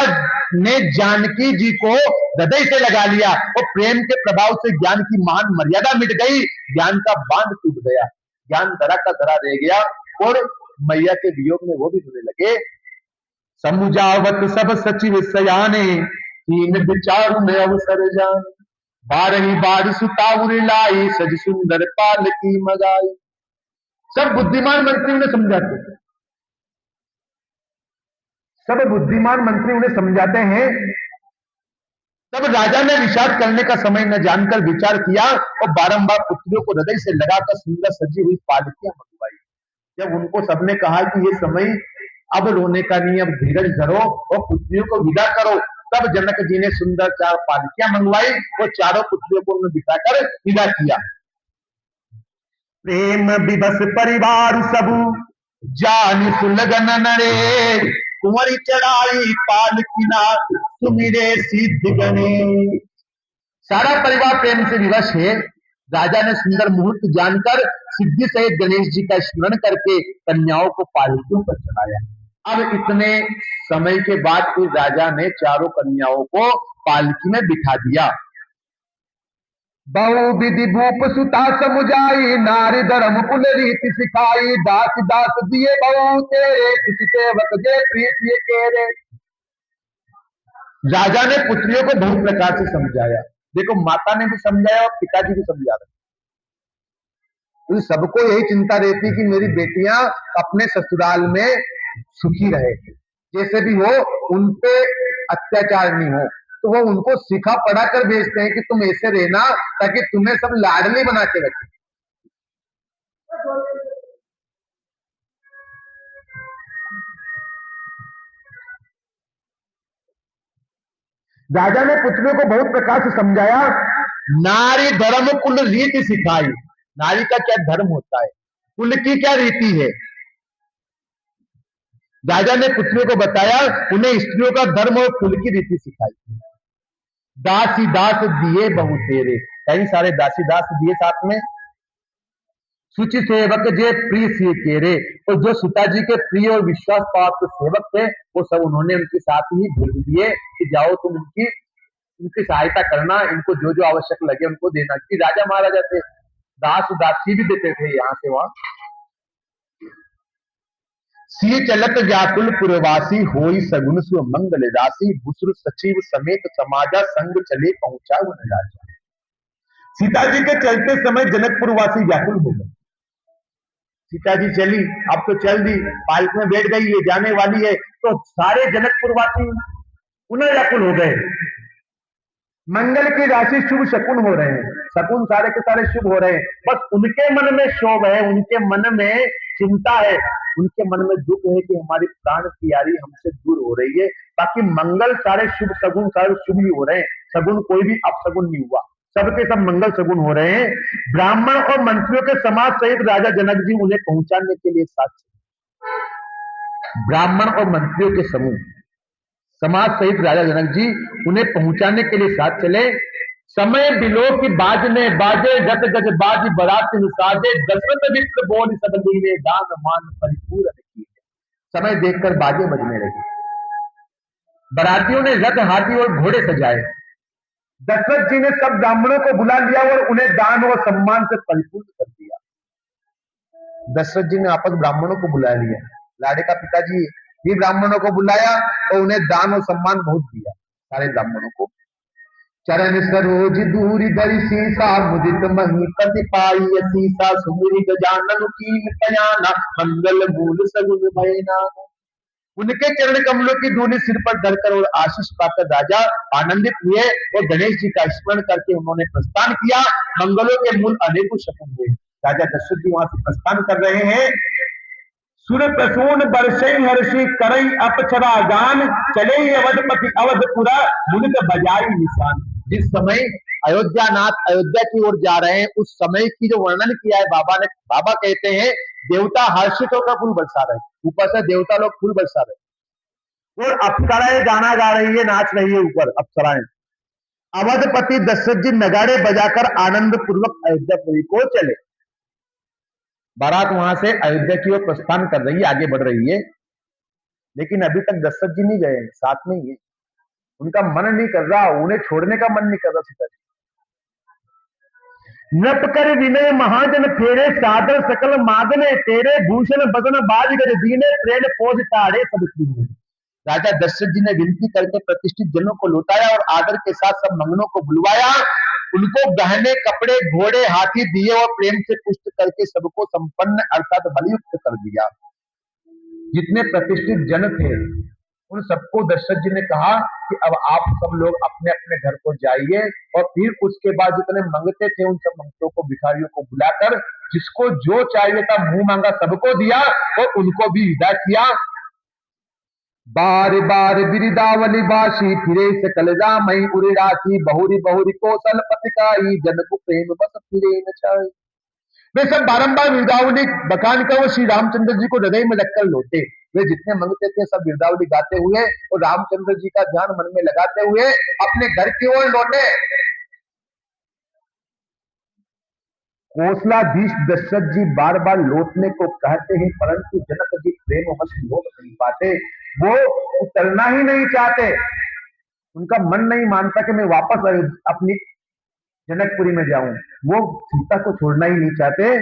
ने जानकी जी को हृदय से लगा लिया और प्रेम के प्रभाव से ज्ञान की महान मर्यादा मिट गई, ज्ञान का बांध टूट गया, ज्ञान धरा का धरा रह गया। और मैया के वियोग में वो भी रोने लगे। समुझावत सब सचिव सयाने, तीन विचार में अवसर जान, 12 बार सुताउर लाई, सज सुंदर पाल की मगाई। सब बुद्धिमान मंत्री उन्हें समझाते हैं, सब बुद्धिमान मंत्री उन्हें समझाते हैं। तब राजा ने विचार करने का समय न जानकर विचार किया और बारंबार पुत्रियों को हृदय से लगाकर सुंदर सजी हुई पालकियां मंगवाई। जब उनको सबने कहा कि ये समय अब रोने का नहीं, अब धीरज धरो और पुत्रियों को विदा करो, तब जनक जी ने सुंदर 4 पालकियां मंगवाई और चारों पुत्रियों को उन्हें बिठाकर विदा किया। प्रेम विवश परिवार सब, जान सुलगन नरे, कुंवरी चढ़ाई पालकिना, सुमिरे सिद्ध गणे। सारा परिवार प्रेम से विवश है। राजा ने सुंदर मुहूर्त जानकर सिद्धि सहित गणेश जी का स्मरण करके कन्याओं को पालकियों पर चढ़ाया। अब इतने समय के बाद फिर राजा ने चारों कन्याओं को पालकी में बिठा दिया। बहु विधि भूप सुता समुझाई, नारी धर्म कुल रीति सिखाई, दास दास दिए बहु तेरे, किसी सेवक जे प्रीत ये केरे। राजा ने पुत्रियों को बहुत प्रकार से समझाया। देखो, माता ने भी समझाया और पिताजी भी समझा रहे। तो सबको यही चिंता रहती कि मेरी बेटियां अपने ससुराल में सुखी रहे, जैसे भी हो उन पे अत्याचार नहीं हो। तो वो उनको सिखा पढ़ा कर भेजते हैं कि तुम ऐसे रहना ताकि तुम्हें सब लाडली बना के रखें। राजा ने पुत्रियों को बहुत प्रकार से समझाया। नारी धर्म कुल रीति सिखाई। नारी का क्या धर्म होता है, कुल की क्या रीति है। राजा ने पुत्रियों को बताया, उन्हें स्त्रियों का धर्म और कुल की रीति सिखाई। दासी दास दिए बहु तेरे, कई सारे दासी दास दिए साथ में। सूचि सेवक जे प्रिय सी केरे, और जो सीता जी के प्रिय और विश्वास पात्र सेवक थे वो सब उन्होंने उनके साथ ही भेज दिए कि जाओ तुम उनकी सहायता करना, इनको जो जो आवश्यक लगे उनको देना। कि राजा महाराजा थे, दास दासी भी देते थे यहाँ से वहां। सी चलत व्याकुल पुरवासी, होई सगुन सु मंगल राशि, बुसुर सचिव समेत समाजा, संग चले पहुंचा वन राजा। सीता जी के चलते समय जनकपुर वासी व्याकुल हो गए। सीता जी चली, अब तो चल दी, पालक में बैठ गई, ये जाने वाली है, तो सारे जनकपुर वासी पुनः व्याकुल हो गए। मंगल की राशि शुभ शकुन हो रहे हैं, शकुन सारे के सारे शुभ हो रहे हैं, बस उनके मन में शोभ है, उनके मन में चिंता है, उनके मन में दुख है कि हमारी प्राण प्यारी हमसे दूर हो रही है। बाकी मंगल सारे शुभ शगुन सारे शुभ ही हो रहे हैं, शगुन कोई भी अपशगुन नहीं हुआ, सबके सब मंगल शगुन हो रहे हैं। ब्राह्मण और मंत्रियों के समाज सहित राजा जनक जी उन्हें पहुंचाने के लिए साथ चले। ब्राह्मण और मंत्रियों के समूह समाज सहित राजा जनक जी उन्हें पहुंचाने के लिए साथ चले। समय बिलो की बाजने बाजे, गत गज बाज बरात साजे, दशरथ विप्र बोल सब लीने, दान मान परिपूर्ण किए। समय देखकर बाजे बजने लगे, बरातियों ने रथ हाथी और घोड़े सजाए। दशरथ जी ने सब ब्राह्मणों को बुला लिया और उन्हें दान और सम्मान से परिपूर्ण कर दिया। दशरथ जी ने आपस ब्राह्मणों को बुला लिया, लाड़े का पिताजी भी ब्राह्मणों को बुलाया और उन्हें दान और सम्मान बहुत दिया सारे ब्राह्मणों को। चरण सरोज दूरी दरी सीसा, मुदित मही पति पाई सीसा, सुमिरि गजानन कीन कयाना, मंगल मूल सगुन भयना। उनके चरण कमलों की धूलि सिर पर धरकर और आशीष पाकर राजा आनंदित हुए और गणेश जी का स्मरण करके उन्होंने प्रस्थान किया। मंगलों के मूल अनेकों शकुन हुए। राजा दशरथ जी वहां से प्रस्थान कर रहे हैं। सुर प्रसून बरसई हर्षि करई अपचरा गान, चले अवधपति अवधपुरा, मुनित बजाई निशान। जिस समय अयोध्यानाथ अयोध्या की ओर जा रहे हैं उस समय की जो वर्णन किया है बाबा कहते हैं देवता हर्षित होकर फूल बरसा रहे, ऊपर से देवता लोग फूल बरसा रहे और अप्सराएं गाना गा रही है, नाच रही है ऊपर अप्सराएं। अवधपति दशरथ जी नगाड़े बजाकर आनंद पूर्वक अयोध्यापुरी को चले। बारात वहां से अयोध्या की ओर प्रस्थान कर रही है, आगे बढ़ रही है, लेकिन अभी तक दशरथ जी नहीं गए, साथ में ही है। उनका मन नहीं कर रहा, उन्हें छोड़ने का मन नहीं कर रहा सीता जी। नप कर विनय महाजन फेरे, सादर सकल मादने तेरे, भूषण बदन बाज गज दीने, प्रेम पोज ताड़े सब कीने। राजा दशरथ जी ने विनती करके प्रतिष्ठित जनों को लौटाया और आदर के साथ सब मंगनों को बुलवाया, उनको गहने कपड़े घोड़े हाथी दिए और प्रेम से पुष्ट करके सबको संपन्न अर्थात बलयुक्त कर दिया। जितने प्रतिष्ठित जन थे उन सबको दशरथ जी ने कहा कि अब आप सब लोग अपने अपने घर को जाइए, और फिर उसके बाद जितने मंगते थे उन सब मंगतों को भिखारियों को बुलाकर जिसको जो चाहिए था मुंह मांगा सबको दिया और उनको भी विदा किया। बार बार बिरदावली बाशी, फिरे सकल रामई उरिरासी, बहुरी बहुरी कौशल पतिकाई, जनकु प्रेम बस फिरे न छाई। वे सब बारंबार बिरदावली बखान कर वो श्री रामचंद्र जी को हृदय में रखकर लौटे। वे जितने मंगते थे सब बिरदावली गाते हुए और रामचंद्र जी का ध्यान मन में लगाते हुए अपने घर की ओर लौटे। कौशलाधीश दशरथ जी बार बार लौटने को कहते हैं, परंतु जनक जी प्रेम वश लौट नहीं पाते, वो उतरना ही नहीं चाहते। उनका मन नहीं मानता कि मैं वापस अपनी जनकपुरी में जाऊं, वो सीता को छोड़ना ही नहीं चाहते।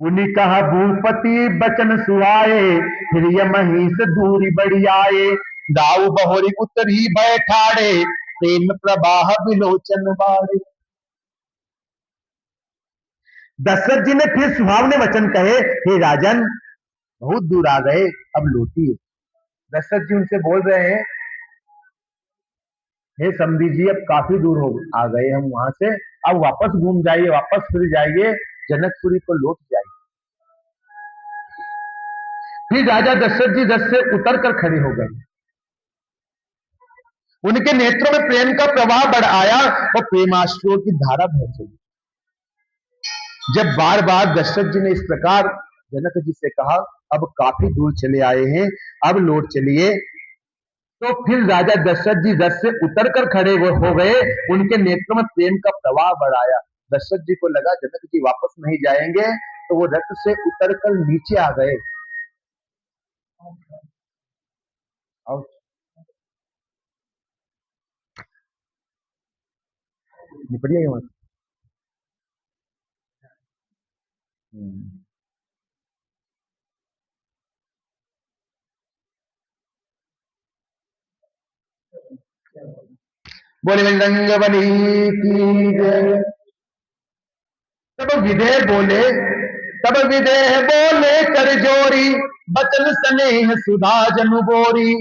उन्हीं कहा भूपति बचन सुहाए, फिर यमही से दूरी बढ़ी आए, दाऊ बहोरी उतरी बैठाड़े, प्रेम प्रवाह विलोचन बारे। दशरथ जी ने फिर सुहावने वचन कहे, हे राजन बहुत दूर आ गए, अब लौटिए। दशरथ जी उनसे बोल रहे हैं, हे समधी जी, अब काफी दूर हो आ गए हम वहां से, अब वापस घूम जाइए, वापस फिर जाइए, जनकपुरी को लौट जाइए। फिर राजा दशरथ जी रथ से उतर कर खड़े हो गए। उनके नेत्रों में प्रेम का प्रवाह बढ़ आया और प्रेमाश्रुओं की धारा बह चली। जब बार बार दशरथ जी ने इस प्रकार जनक जी से कहा, अब काफी दूर चले आए हैं, अब लौट चलिए, तो फिर राजा दशरथ जी रथ से उतर कर खड़े हो गए। उनके नेत्रों में प्रेम का प्रवाह बढ़ आया। दशरथ जी को लगा जनक जी वापस नहीं जाएंगे, तो वो रथ से उतर कर नीचे आ गए। निपट गए वहां। बोले रंग बली की जय। तब विदेह बोले, तब विदेह बोले कर जोरी, बचन स्नेह सुधा जनु बोरी,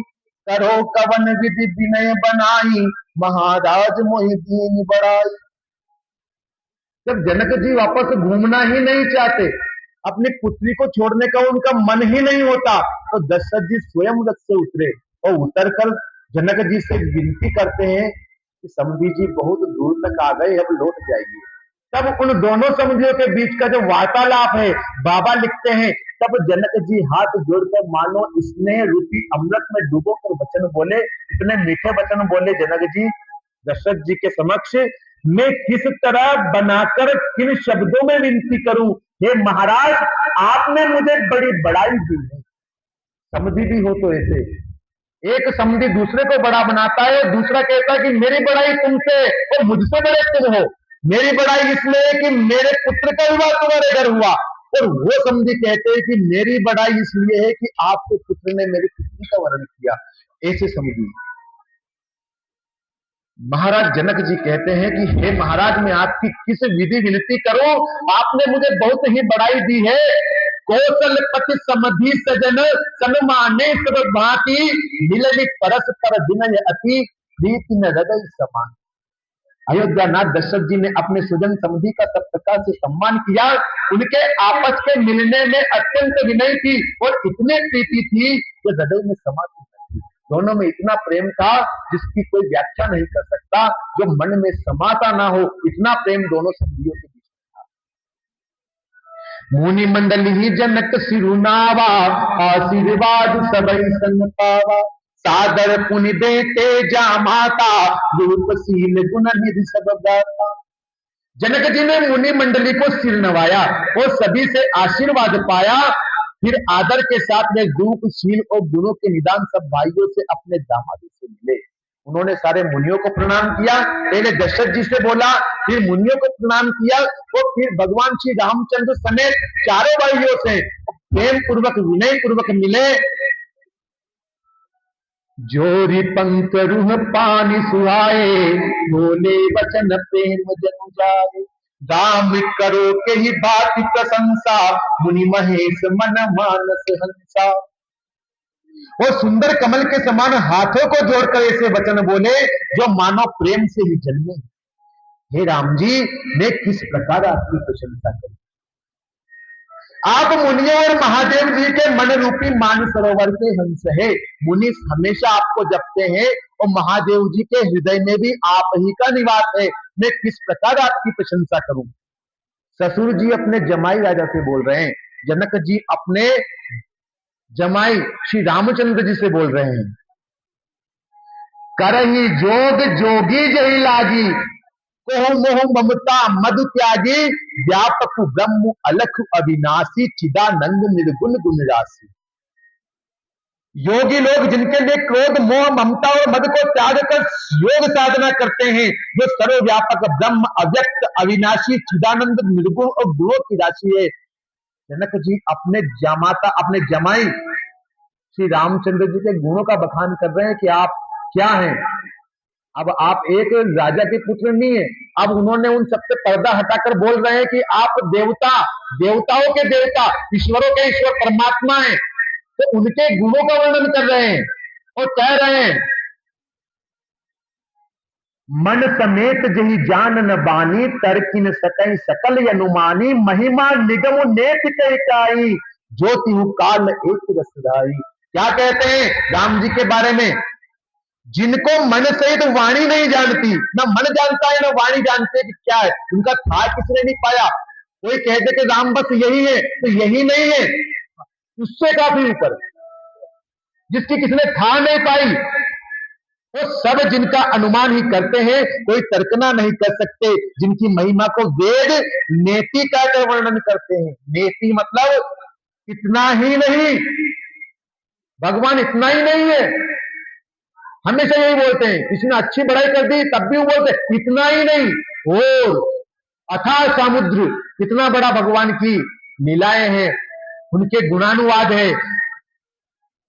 करो कवन विधि विनय बनाई, महाराज मोहि दीन बड़ाई। जब जनक जी वापस घूमना ही नहीं चाहते, अपनी पुत्री को छोड़ने का उनका मन ही नहीं होता, तो दशरथ जी स्वयं रथ से उतरे और उतरकर जनक जी से विनती करते हैं कि समधी जी बहुत दूर तक आ गए, अब लौट जाइए। तब उन दोनों समधियों के बीच का जो वार्तालाप है, बाबा लिखते हैं, तब जनक जी हाथ जोड़कर मानो स्नेह रूपी अमृत में डूबो कर वचन बोले। इतने मीठे वचन बोले जनक जी दशरथ जी के समक्ष, मैं किस तरह बनाकर किन शब्दों में विनती करूं, हे महाराज, आपने मुझे बड़ी बड़ाई दी है। समझी भी हो तो ऐसे, एक समझी दूसरे को बड़ा बनाता है, दूसरा कहता है कि मेरी बड़ाई तुमसे और मुझसे बड़े तुम हो, मेरी बड़ाई इसलिए कि मेरे पुत्र का विवाह तुम्हारे घर हुआ, और वो समझी कहते हैं कि मेरी बड़ाई इसलिए है कि आपके पुत्र ने मेरी पुत्री का वर्ण किया। ऐसे समझी। महाराज जनक जी कहते हैं कि हे महाराज, मैं आपकी किस विधि विनती करूं, आपने मुझे बहुत ही बड़ाई दी है। कौशल पति समधि सजन सन्माने सब भांति, मिलनि परस्पर विनय अति, प्रीति न हृदय समान। अयोध्यानाथ दशरथ जी ने अपने सुजन समधि का सब प्रकार से सम्मान किया। उनके आपस के मिलने में अत्यंत विनय थी और इतने प्रीति थी कि हृदय में समा थी। दोनों में इतना प्रेम था जिसकी कोई व्याख्या नहीं कर सकता, जो मन में समाता ना हो, इतना प्रेम दोनों समधियों के बीच में था। मुनि मंडल ही जनक सिरुनावा, आशीर्वाद सबई संग पावा, सादर पुनि देते जा माता, रूपशील गुण निधि सब गाता। जनक जी ने मुनि मंडली को सिर नवाया और सभी से आशीर्वाद पाया। फिर आदर के साथ में रूपशील और गुणों के निदान सब भाइयों से अपने दामादों से मिले। उन्होंने सारे मुनियों को प्रणाम किया, पहले दशरथ जी से बोला, फिर मुनियों को प्रणाम किया और फिर भगवान श्री रामचंद्र समेत चारों भाइयों से प्रेम पूर्वक विनय पूर्वक मिले। जोरी पंख रूह पानी सुहाए, बोले वचन प्रेम जनु जाए, दाम करो के ही बात प्रशंसा, मुनि महेश मन मानस हंसा। और सुंदर कमल के समान हाथों को जोड़कर ऐसे वचन बोले जो मानो प्रेम से ही जन्मे। हे राम जी, मैं किस प्रकार आपकी प्रशंसा करूं। आप मुनियों और महादेव जी के मन रूपी मान सरोवर के हंस है। मुनि हमेशा आपको जपते हैं और महादेव जी के हृदय में भी आप ही का निवास है। मैं किस प्रकार आपकी प्रशंसा करूं। ससुर जी अपने जमाई राजा से बोल रहे हैं, जनक जी अपने जमाई श्री रामचंद्र जी से बोल रहे हैं। करही जोग जोगी जही लागी, कोह मोह ममता मधु त्यागी, व्यापक ब्रह्म अलख अविनाशी, चिदानंद निर्गुण गुण राशि। योगी लोग जिनके लिए क्रोध मोह ममता और मद को त्याग कर योग साधना करते हैं, जो सर्वव्यापक ब्रह्म अव्यक्त अविनाशी चिदानंद निर्गुण और गुणों की राशि है। जनक जी अपने जमाता अपने जमाई श्री रामचंद्र जी के गुणों का बखान कर रहे हैं कि आप क्या हैं। अब आप एक राजा के पुत्र नहीं है, अब उन्होंने उन सबसे पर्दा हटाकर बोल रहे हैं कि आप देवता, देवताओं के देवता, ईश्वरों के ईश्वर परमात्मा हैं, तो उनके गुणों का वर्णन कर रहे हैं। और कह रहे हैं मन समेत जही जान न बानी तरकिन सकई सकल अनुमानी महिमा निगम नेत कई काई ज्योति हूं काल एक रसराई। क्या कहते हैं राम जी के बारे में? जिनको मन सहित वाणी नहीं जानती, ना मन जानता है ना वाणी जानते है कि क्या है, उनका था किसने नहीं पाया। कोई कहते कि राम बस यही है, तो यही नहीं है, उससे काफी ऊपर, जिसकी किसने था नहीं पाई, वो सब जिनका अनुमान ही करते हैं, कोई तर्कना नहीं कर सकते, जिनकी महिमा को वेद नेति कहकर वर्णन करते हैं। नेति मतलब इतना ही नहीं, भगवान इतना ही नहीं है, हमेशा यही बोलते हैं, किसी ने अच्छी बड़ाई कर दी तब भी वो बोलते हैं इतना ही नहीं, और अथाह समुद्र, इतना बड़ा भगवान की लीलाएं हैं, उनके गुणानुवाद है,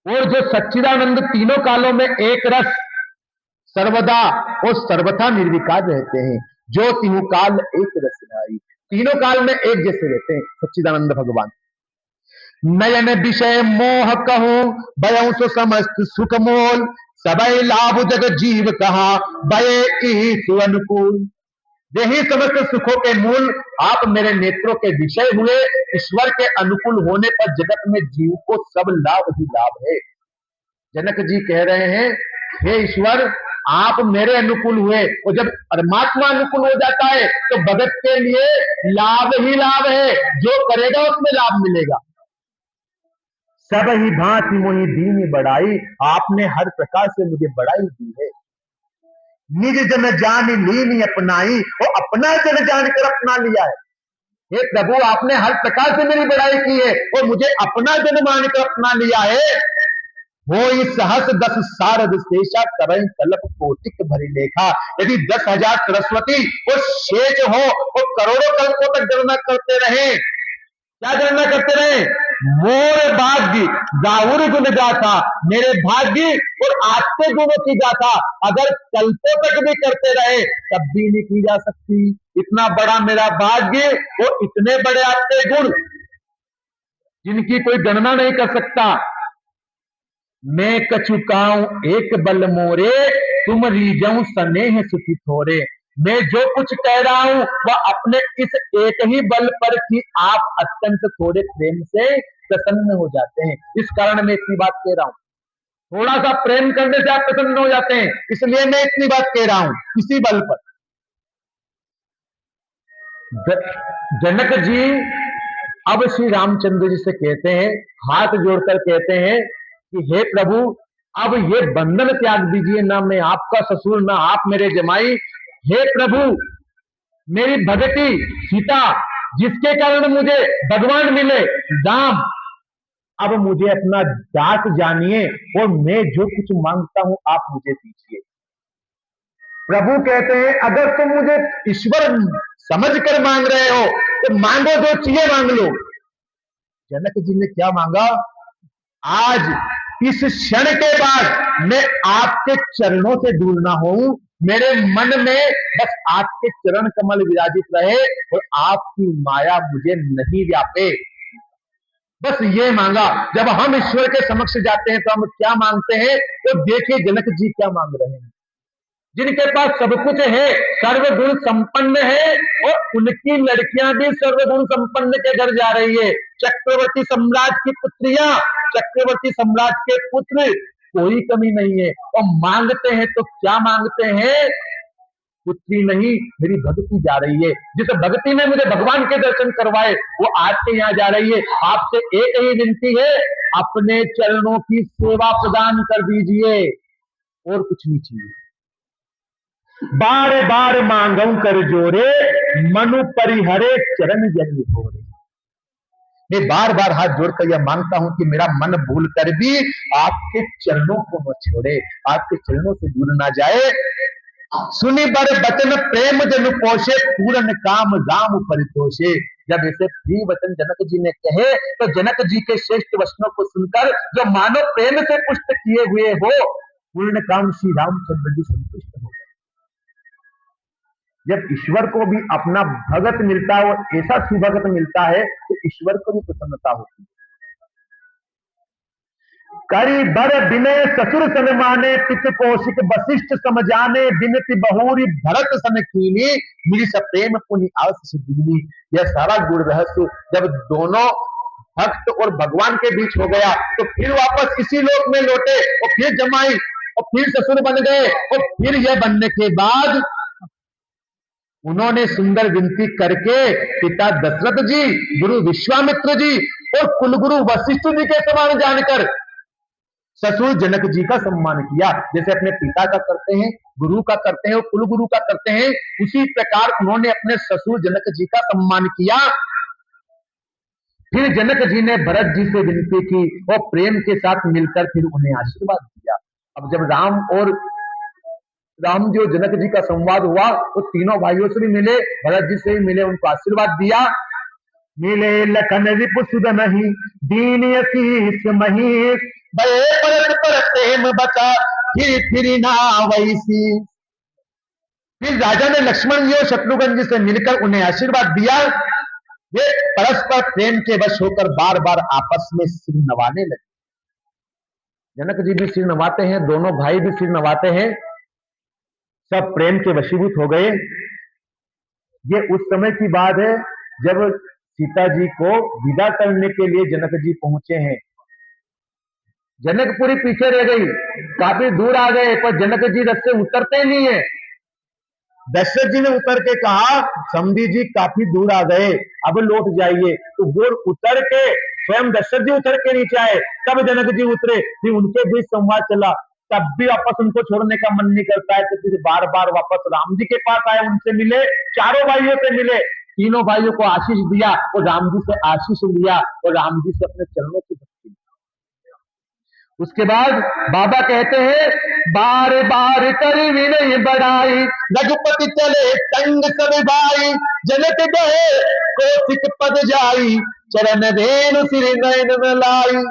और जो सच्चिदानंद तीनों कालों में एक रस सर्वदा और सर्वथा निर्विकार रहते हैं, जो तीनों काल एक रस नाई, तीनों काल में एक जैसे रहते हैं सच्चिदानंद भगवान। नयन विषय मोह कहूं भयं सो समस्त सुख मोल, सबई लाभ जग जीव कहा भय ईसु अनुकूल। यही समस्त सुखों के मूल आप मेरे नेत्रों के विषय हुए, ईश्वर के अनुकूल होने पर जगत में जीव को सब लाभ ही लाभ है। जनक जी कह रहे हैं हे ईश्वर आप मेरे अनुकूल हुए, और जब परमात्मा अनुकूल हो जाता है तो भगत के लिए लाभ ही लाभ है, जो करेगा उसमें लाभ मिलेगा। सब ही भांति मोहि दीन बढ़ाई, आपने हर प्रकार से मुझे बढ़ाई दी है। निज जन जान लीन अपनाई, वो अपना जन जानकर अपना लिया है। हे प्रभु आपने हर प्रकार से मेरी बढ़ाई की है और मुझे अपना जन मानकर अपना लिया है। वो इस सहस 10 सारद शेषा करई कल्प कोटिक भरी लेखा। यदि 10,000 सरस्वती और शेष हो और करोड़ों कल्पों तक गणना करते रहे, क्या गणना करते रहे? मोर भाग्य जाहुर गुण गाथा, मेरे भाग्य और आपके गुणों की गाथा अगर कल्पों तक भी करते रहे तब भी नहीं की जा सकती। इतना बड़ा मेरा भाग्य और इतने बड़े आपके गुण जिनकी कोई गणना नहीं कर सकता। मैं कछुकाऊं एक बल मोरे, तुम रीजऊं स्नेह सुखी थोरे। मैं जो कुछ कह रहा हूं वह अपने इस एक ही बल पर कि आप अत्यंत थोड़े प्रेम से प्रसन्न हो जाते हैं, इस कारण मैं इतनी बात कह रहा हूं। थोड़ा सा प्रेम करने से आप प्रसन्न हो जाते हैं, इसलिए मैं इतनी बात कह रहा हूं, इसी बल पर। जनक जी अब श्री रामचंद्र जी से कहते हैं, हाथ जोड़कर कहते हैं कि हे प्रभु अब ये बंधन त्याग दीजिए, ना मैं आपका ससुर ना आप मेरे जमाई। हे प्रभु मेरी भगती सीता जिसके कारण मुझे भगवान मिले राम, अब मुझे अपना दास जानिए और मैं जो कुछ मांगता हूं आप मुझे दीजिए। प्रभु कहते हैं अगर तुम मुझे ईश्वर समझकर मांग रहे हो तो मांगो, जो चाहिए मांग लो। जनक जी ने क्या मांगा? आज इस क्षण के बाद मैं आपके चरणों से दूर ना हूं, मेरे मन में बस आपके चरण कमल विराजित रहे और आपकी माया मुझे नहीं व्यापे, बस ये मांगा। जब हम ईश्वर के समक्ष जाते हैं तो हम क्या मांगते हैं? तो देखिए जनक जी क्या मांग रहे हैं। जिनके पास सब कुछ है, सर्वगुण संपन्न है, और उनकी लड़कियां भी सर्वगुण संपन्न के घर जा रही है। चक्रवर्ती सम्राट की पुत्रियां, चक्रवर्ती सम्राट के पुत्र, कोई कमी नहीं है। और मांगते हैं तो क्या मांगते हैं? पुत्री नहीं, मेरी भक्ति जा रही है। जिस भक्ति में मुझे भगवान के दर्शन करवाए वो आपके यहाँ जा रही है। आपसे एक ही विनती है, अपने चरणों की सेवा प्रदान कर दीजिए, और कुछ नहीं चाहिए। बार बार मांगू कर जोरे, मनु परिहरे चरण जन भोरे। मैं बार बार हाथ जोड़कर यह मांगता हूं कि मेरा मन भूल कर भी आपके चरणों को न छोड़े, आपके चरणों से दूर ना जाए। सुनी बर बचन प्रेम जन पोषे, पूर्ण काम राम परितोषे। जब ऐसे प्रिय वचन जनक जी ने कहे तो जनक जी के श्रेष्ठ वचनों को सुनकर जो मानव प्रेम से पुष्ट किए हुए हो, पूर्ण काम श्री रामचंद्र जी संतुष्ट हो गए। जब ईश्वर को भी अपना भगत मिलता है और ऐसा सुभगत मिलता है तो ईश्वर को भी प्रसन्नता होती है। करी बर विनय ससुर सन्माने, पित कौशिक वशिष्ठ समझाने, बिनति बहुरी भरत सन कीनी, मिली प्रेम पुनि आस सिद्धि। यह सारा गुण रहस्य जब दोनों भक्त और भगवान के बीच हो गया तो फिर वापस इसी लोक में लौटे और फिर जमाई और फिर ससुर बन गए। और फिर यह बनने के बाद उन्होंने सुंदर विनती करके पिता दशरथ जी, गुरु विश्वामित्र जी और कुलगुरु वशिष्ठ जी के समान जानकर ससुर जनक जी का सम्मान किया। जैसे अपने पिता का करते हैं, गुरु का करते हैं और कुलगुरु का करते हैं, उसी प्रकार उन्होंने अपने ससुर जनक जी का सम्मान किया। फिर जनक जी ने भरत जी से विनती की और प्रेम के साथ मिलकर फिर उन्हें आशीर्वाद दिया। अब जब राम जो जनक जी का संवाद हुआ तो तीनों भाइयों से भी मिले, भरत जी से भी मिले, उनको आशीर्वाद दिया। मिले लखन रिपु सुदनहि, दीन यशीष महीष, भये परत पर प्रेम बचा, फिर ना वैसी। फिर राजा ने लक्ष्मण जी और शत्रुघ्न जी से मिलकर उन्हें आशीर्वाद दिया। वे परस्पर प्रेम के वश होकर बार बार आपस में सिर नवाने लगे। जनक जी भी सिर नवाते हैं, दोनों भाई भी सिर नवाते हैं, सब प्रेम के वशीभूत हो गए। ये उस समय की बात है जब सीता जी को विदा करने के लिए जनक जी पहुंचे हैं। जनकपुरी पीछे रह गई, काफी दूर आ गए, पर जनक जी रथ से उतरते नहीं है। दशरथ जी ने उतर के कहा, समधी जी काफी दूर आ गए, अब लौट जाइए। तो वो उतर के, स्वयं दशरथ जी उतर के नीचे आए, तब जनक जी उतरे। फिर उनके बीच संवाद चला, तब भी वापस उनको छोड़ने का मन नहीं करता है, तो फिर बार बार वापस राम जी के पास आए, उनसे मिले, चारों भाइयों से मिले, तीनों भाइयों को आशीष दिया और राम जी से आशीष लिया और राम जी से अपने चरणों की भक्ति। उसके बाद बाबा कहते हैं, बार बार करी विनय बढ़ाई, रघुपति चले संग सब भाई, जनक गए कौशिक पद जाई, चरण रेणु सिर नयन में लाई।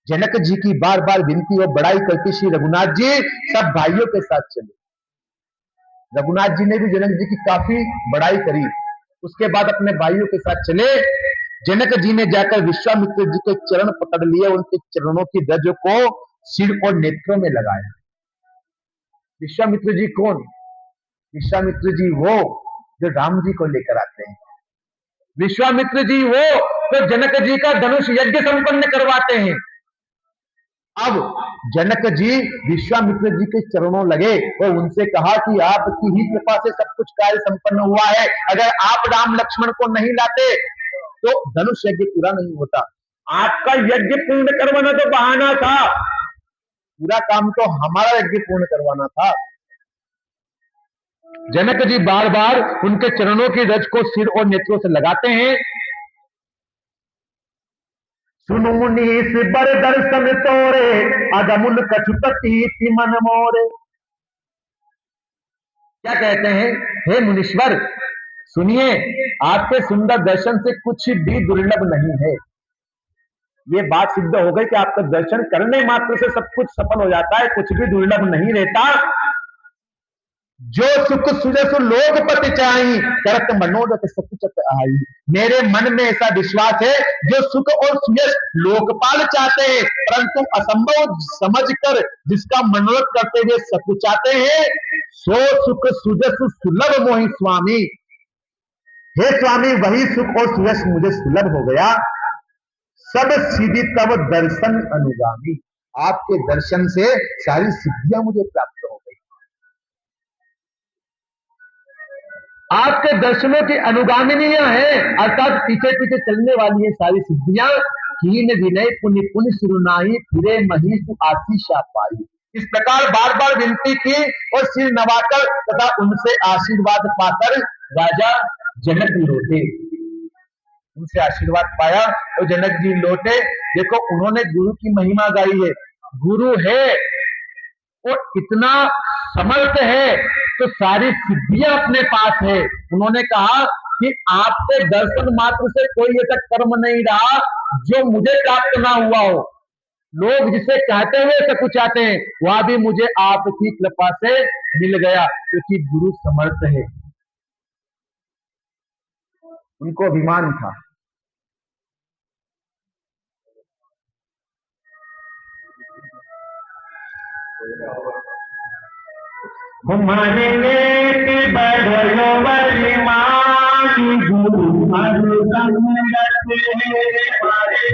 जनक जी की बार बार विनती और बड़ाई करके श्री रघुनाथ जी सब भाइयों के साथ चले। रघुनाथ जी ने भी जनक जी की काफी बड़ाई करी। उसके बाद अपने भाइयों के साथ चले। जनक जी ने जाकर विश्वामित्र जी के चरण पकड़ लिए, उनके चरणों की रज को सिर और नेत्रों में लगाया। विश्वामित्र जी कौन? विश्वामित्र जी वो जो राम जी को लेकर आते हैं। विश्वामित्र जी वो जो जनक जी का धनुष यज्ञ संपन्न करवाते हैं। अब जनक जी विश्वामित्र जी के चरणों लगे और उनसे कहा कि आपकी ही कृपा से सब कुछ कार्य संपन्न हुआ है, अगर आप राम लक्ष्मण को नहीं लाते तो धनुष यज्ञ पूरा नहीं होता। आपका यज्ञ पूर्ण करवाना तो बहाना था, पूरा काम तो हमारा यज्ञ पूर्ण करवाना था। जनक जी बार बार उनके चरणों की रज को सिर और नेत्रों से लगाते हैं। सुनु मुनीस बर दर्शन तोरे, अगमुल कछुपति मन मोरे। क्या कहते हैं? हे मुनीश्वर सुनिए, आपके सुंदर दर्शन से कुछ भी दुर्लभ नहीं है। ये बात सिद्ध हो गई कि आपका दर्शन करने मात्र से सब कुछ सफल हो जाता है, कुछ भी दुर्लभ नहीं रहता। जो सुख सुजसु लोकपति चाही, करत मनोरथ सकुचत आई। मेरे मन में ऐसा विश्वास है, जो सुख और सुयश लोकपाल चाहते हैं, परंतु असंभव समझकर जिसका मनोरथ करते हुए सकुचाते हैं, सो सुख सुजसु सुलभ मोहि स्वामी। हे स्वामी, वही सुख और सुयश मुझे सुलभ हो गया। सब सिद्धि तब दर्शन अनुगामी। आपके दर्शन से सारी सिद्धियां मुझे प्राप्त हो गई। आपके दर्शनों की अनुगामिनियां हैं, अर्थात पीछे पीछे चलने वाली है सारी सिद्धियां। कीन विनय पुनि पुनि सुरनाई, फिरे महीसु आशीषा पाई। इस प्रकार बार बार विनती की और सिर नवाकर तथा उनसे आशीर्वाद पाकर राजा जनक लौटे। उनसे आशीर्वाद पाया और जनक जी लौटे। देखो, उन्होंने गुरु की महिमा गाई है। गुरु है और इतना समर्थ है तो सारी सिद्धियां अपने पास है। उन्होंने कहा कि आपके दर्शन मात्र से कोई ऐसा कर्म नहीं रहा जो मुझे प्राप्त ना हुआ हो। लोग जिसे कहते हुए सकुचाते हैं, वह भी मुझे आपकी कृपा से मिल गया, क्योंकि गुरु समर्थ है। उनको अभिमान था। हमारे नेक बढ़ो बलिमान गुरु हर संगत हमारे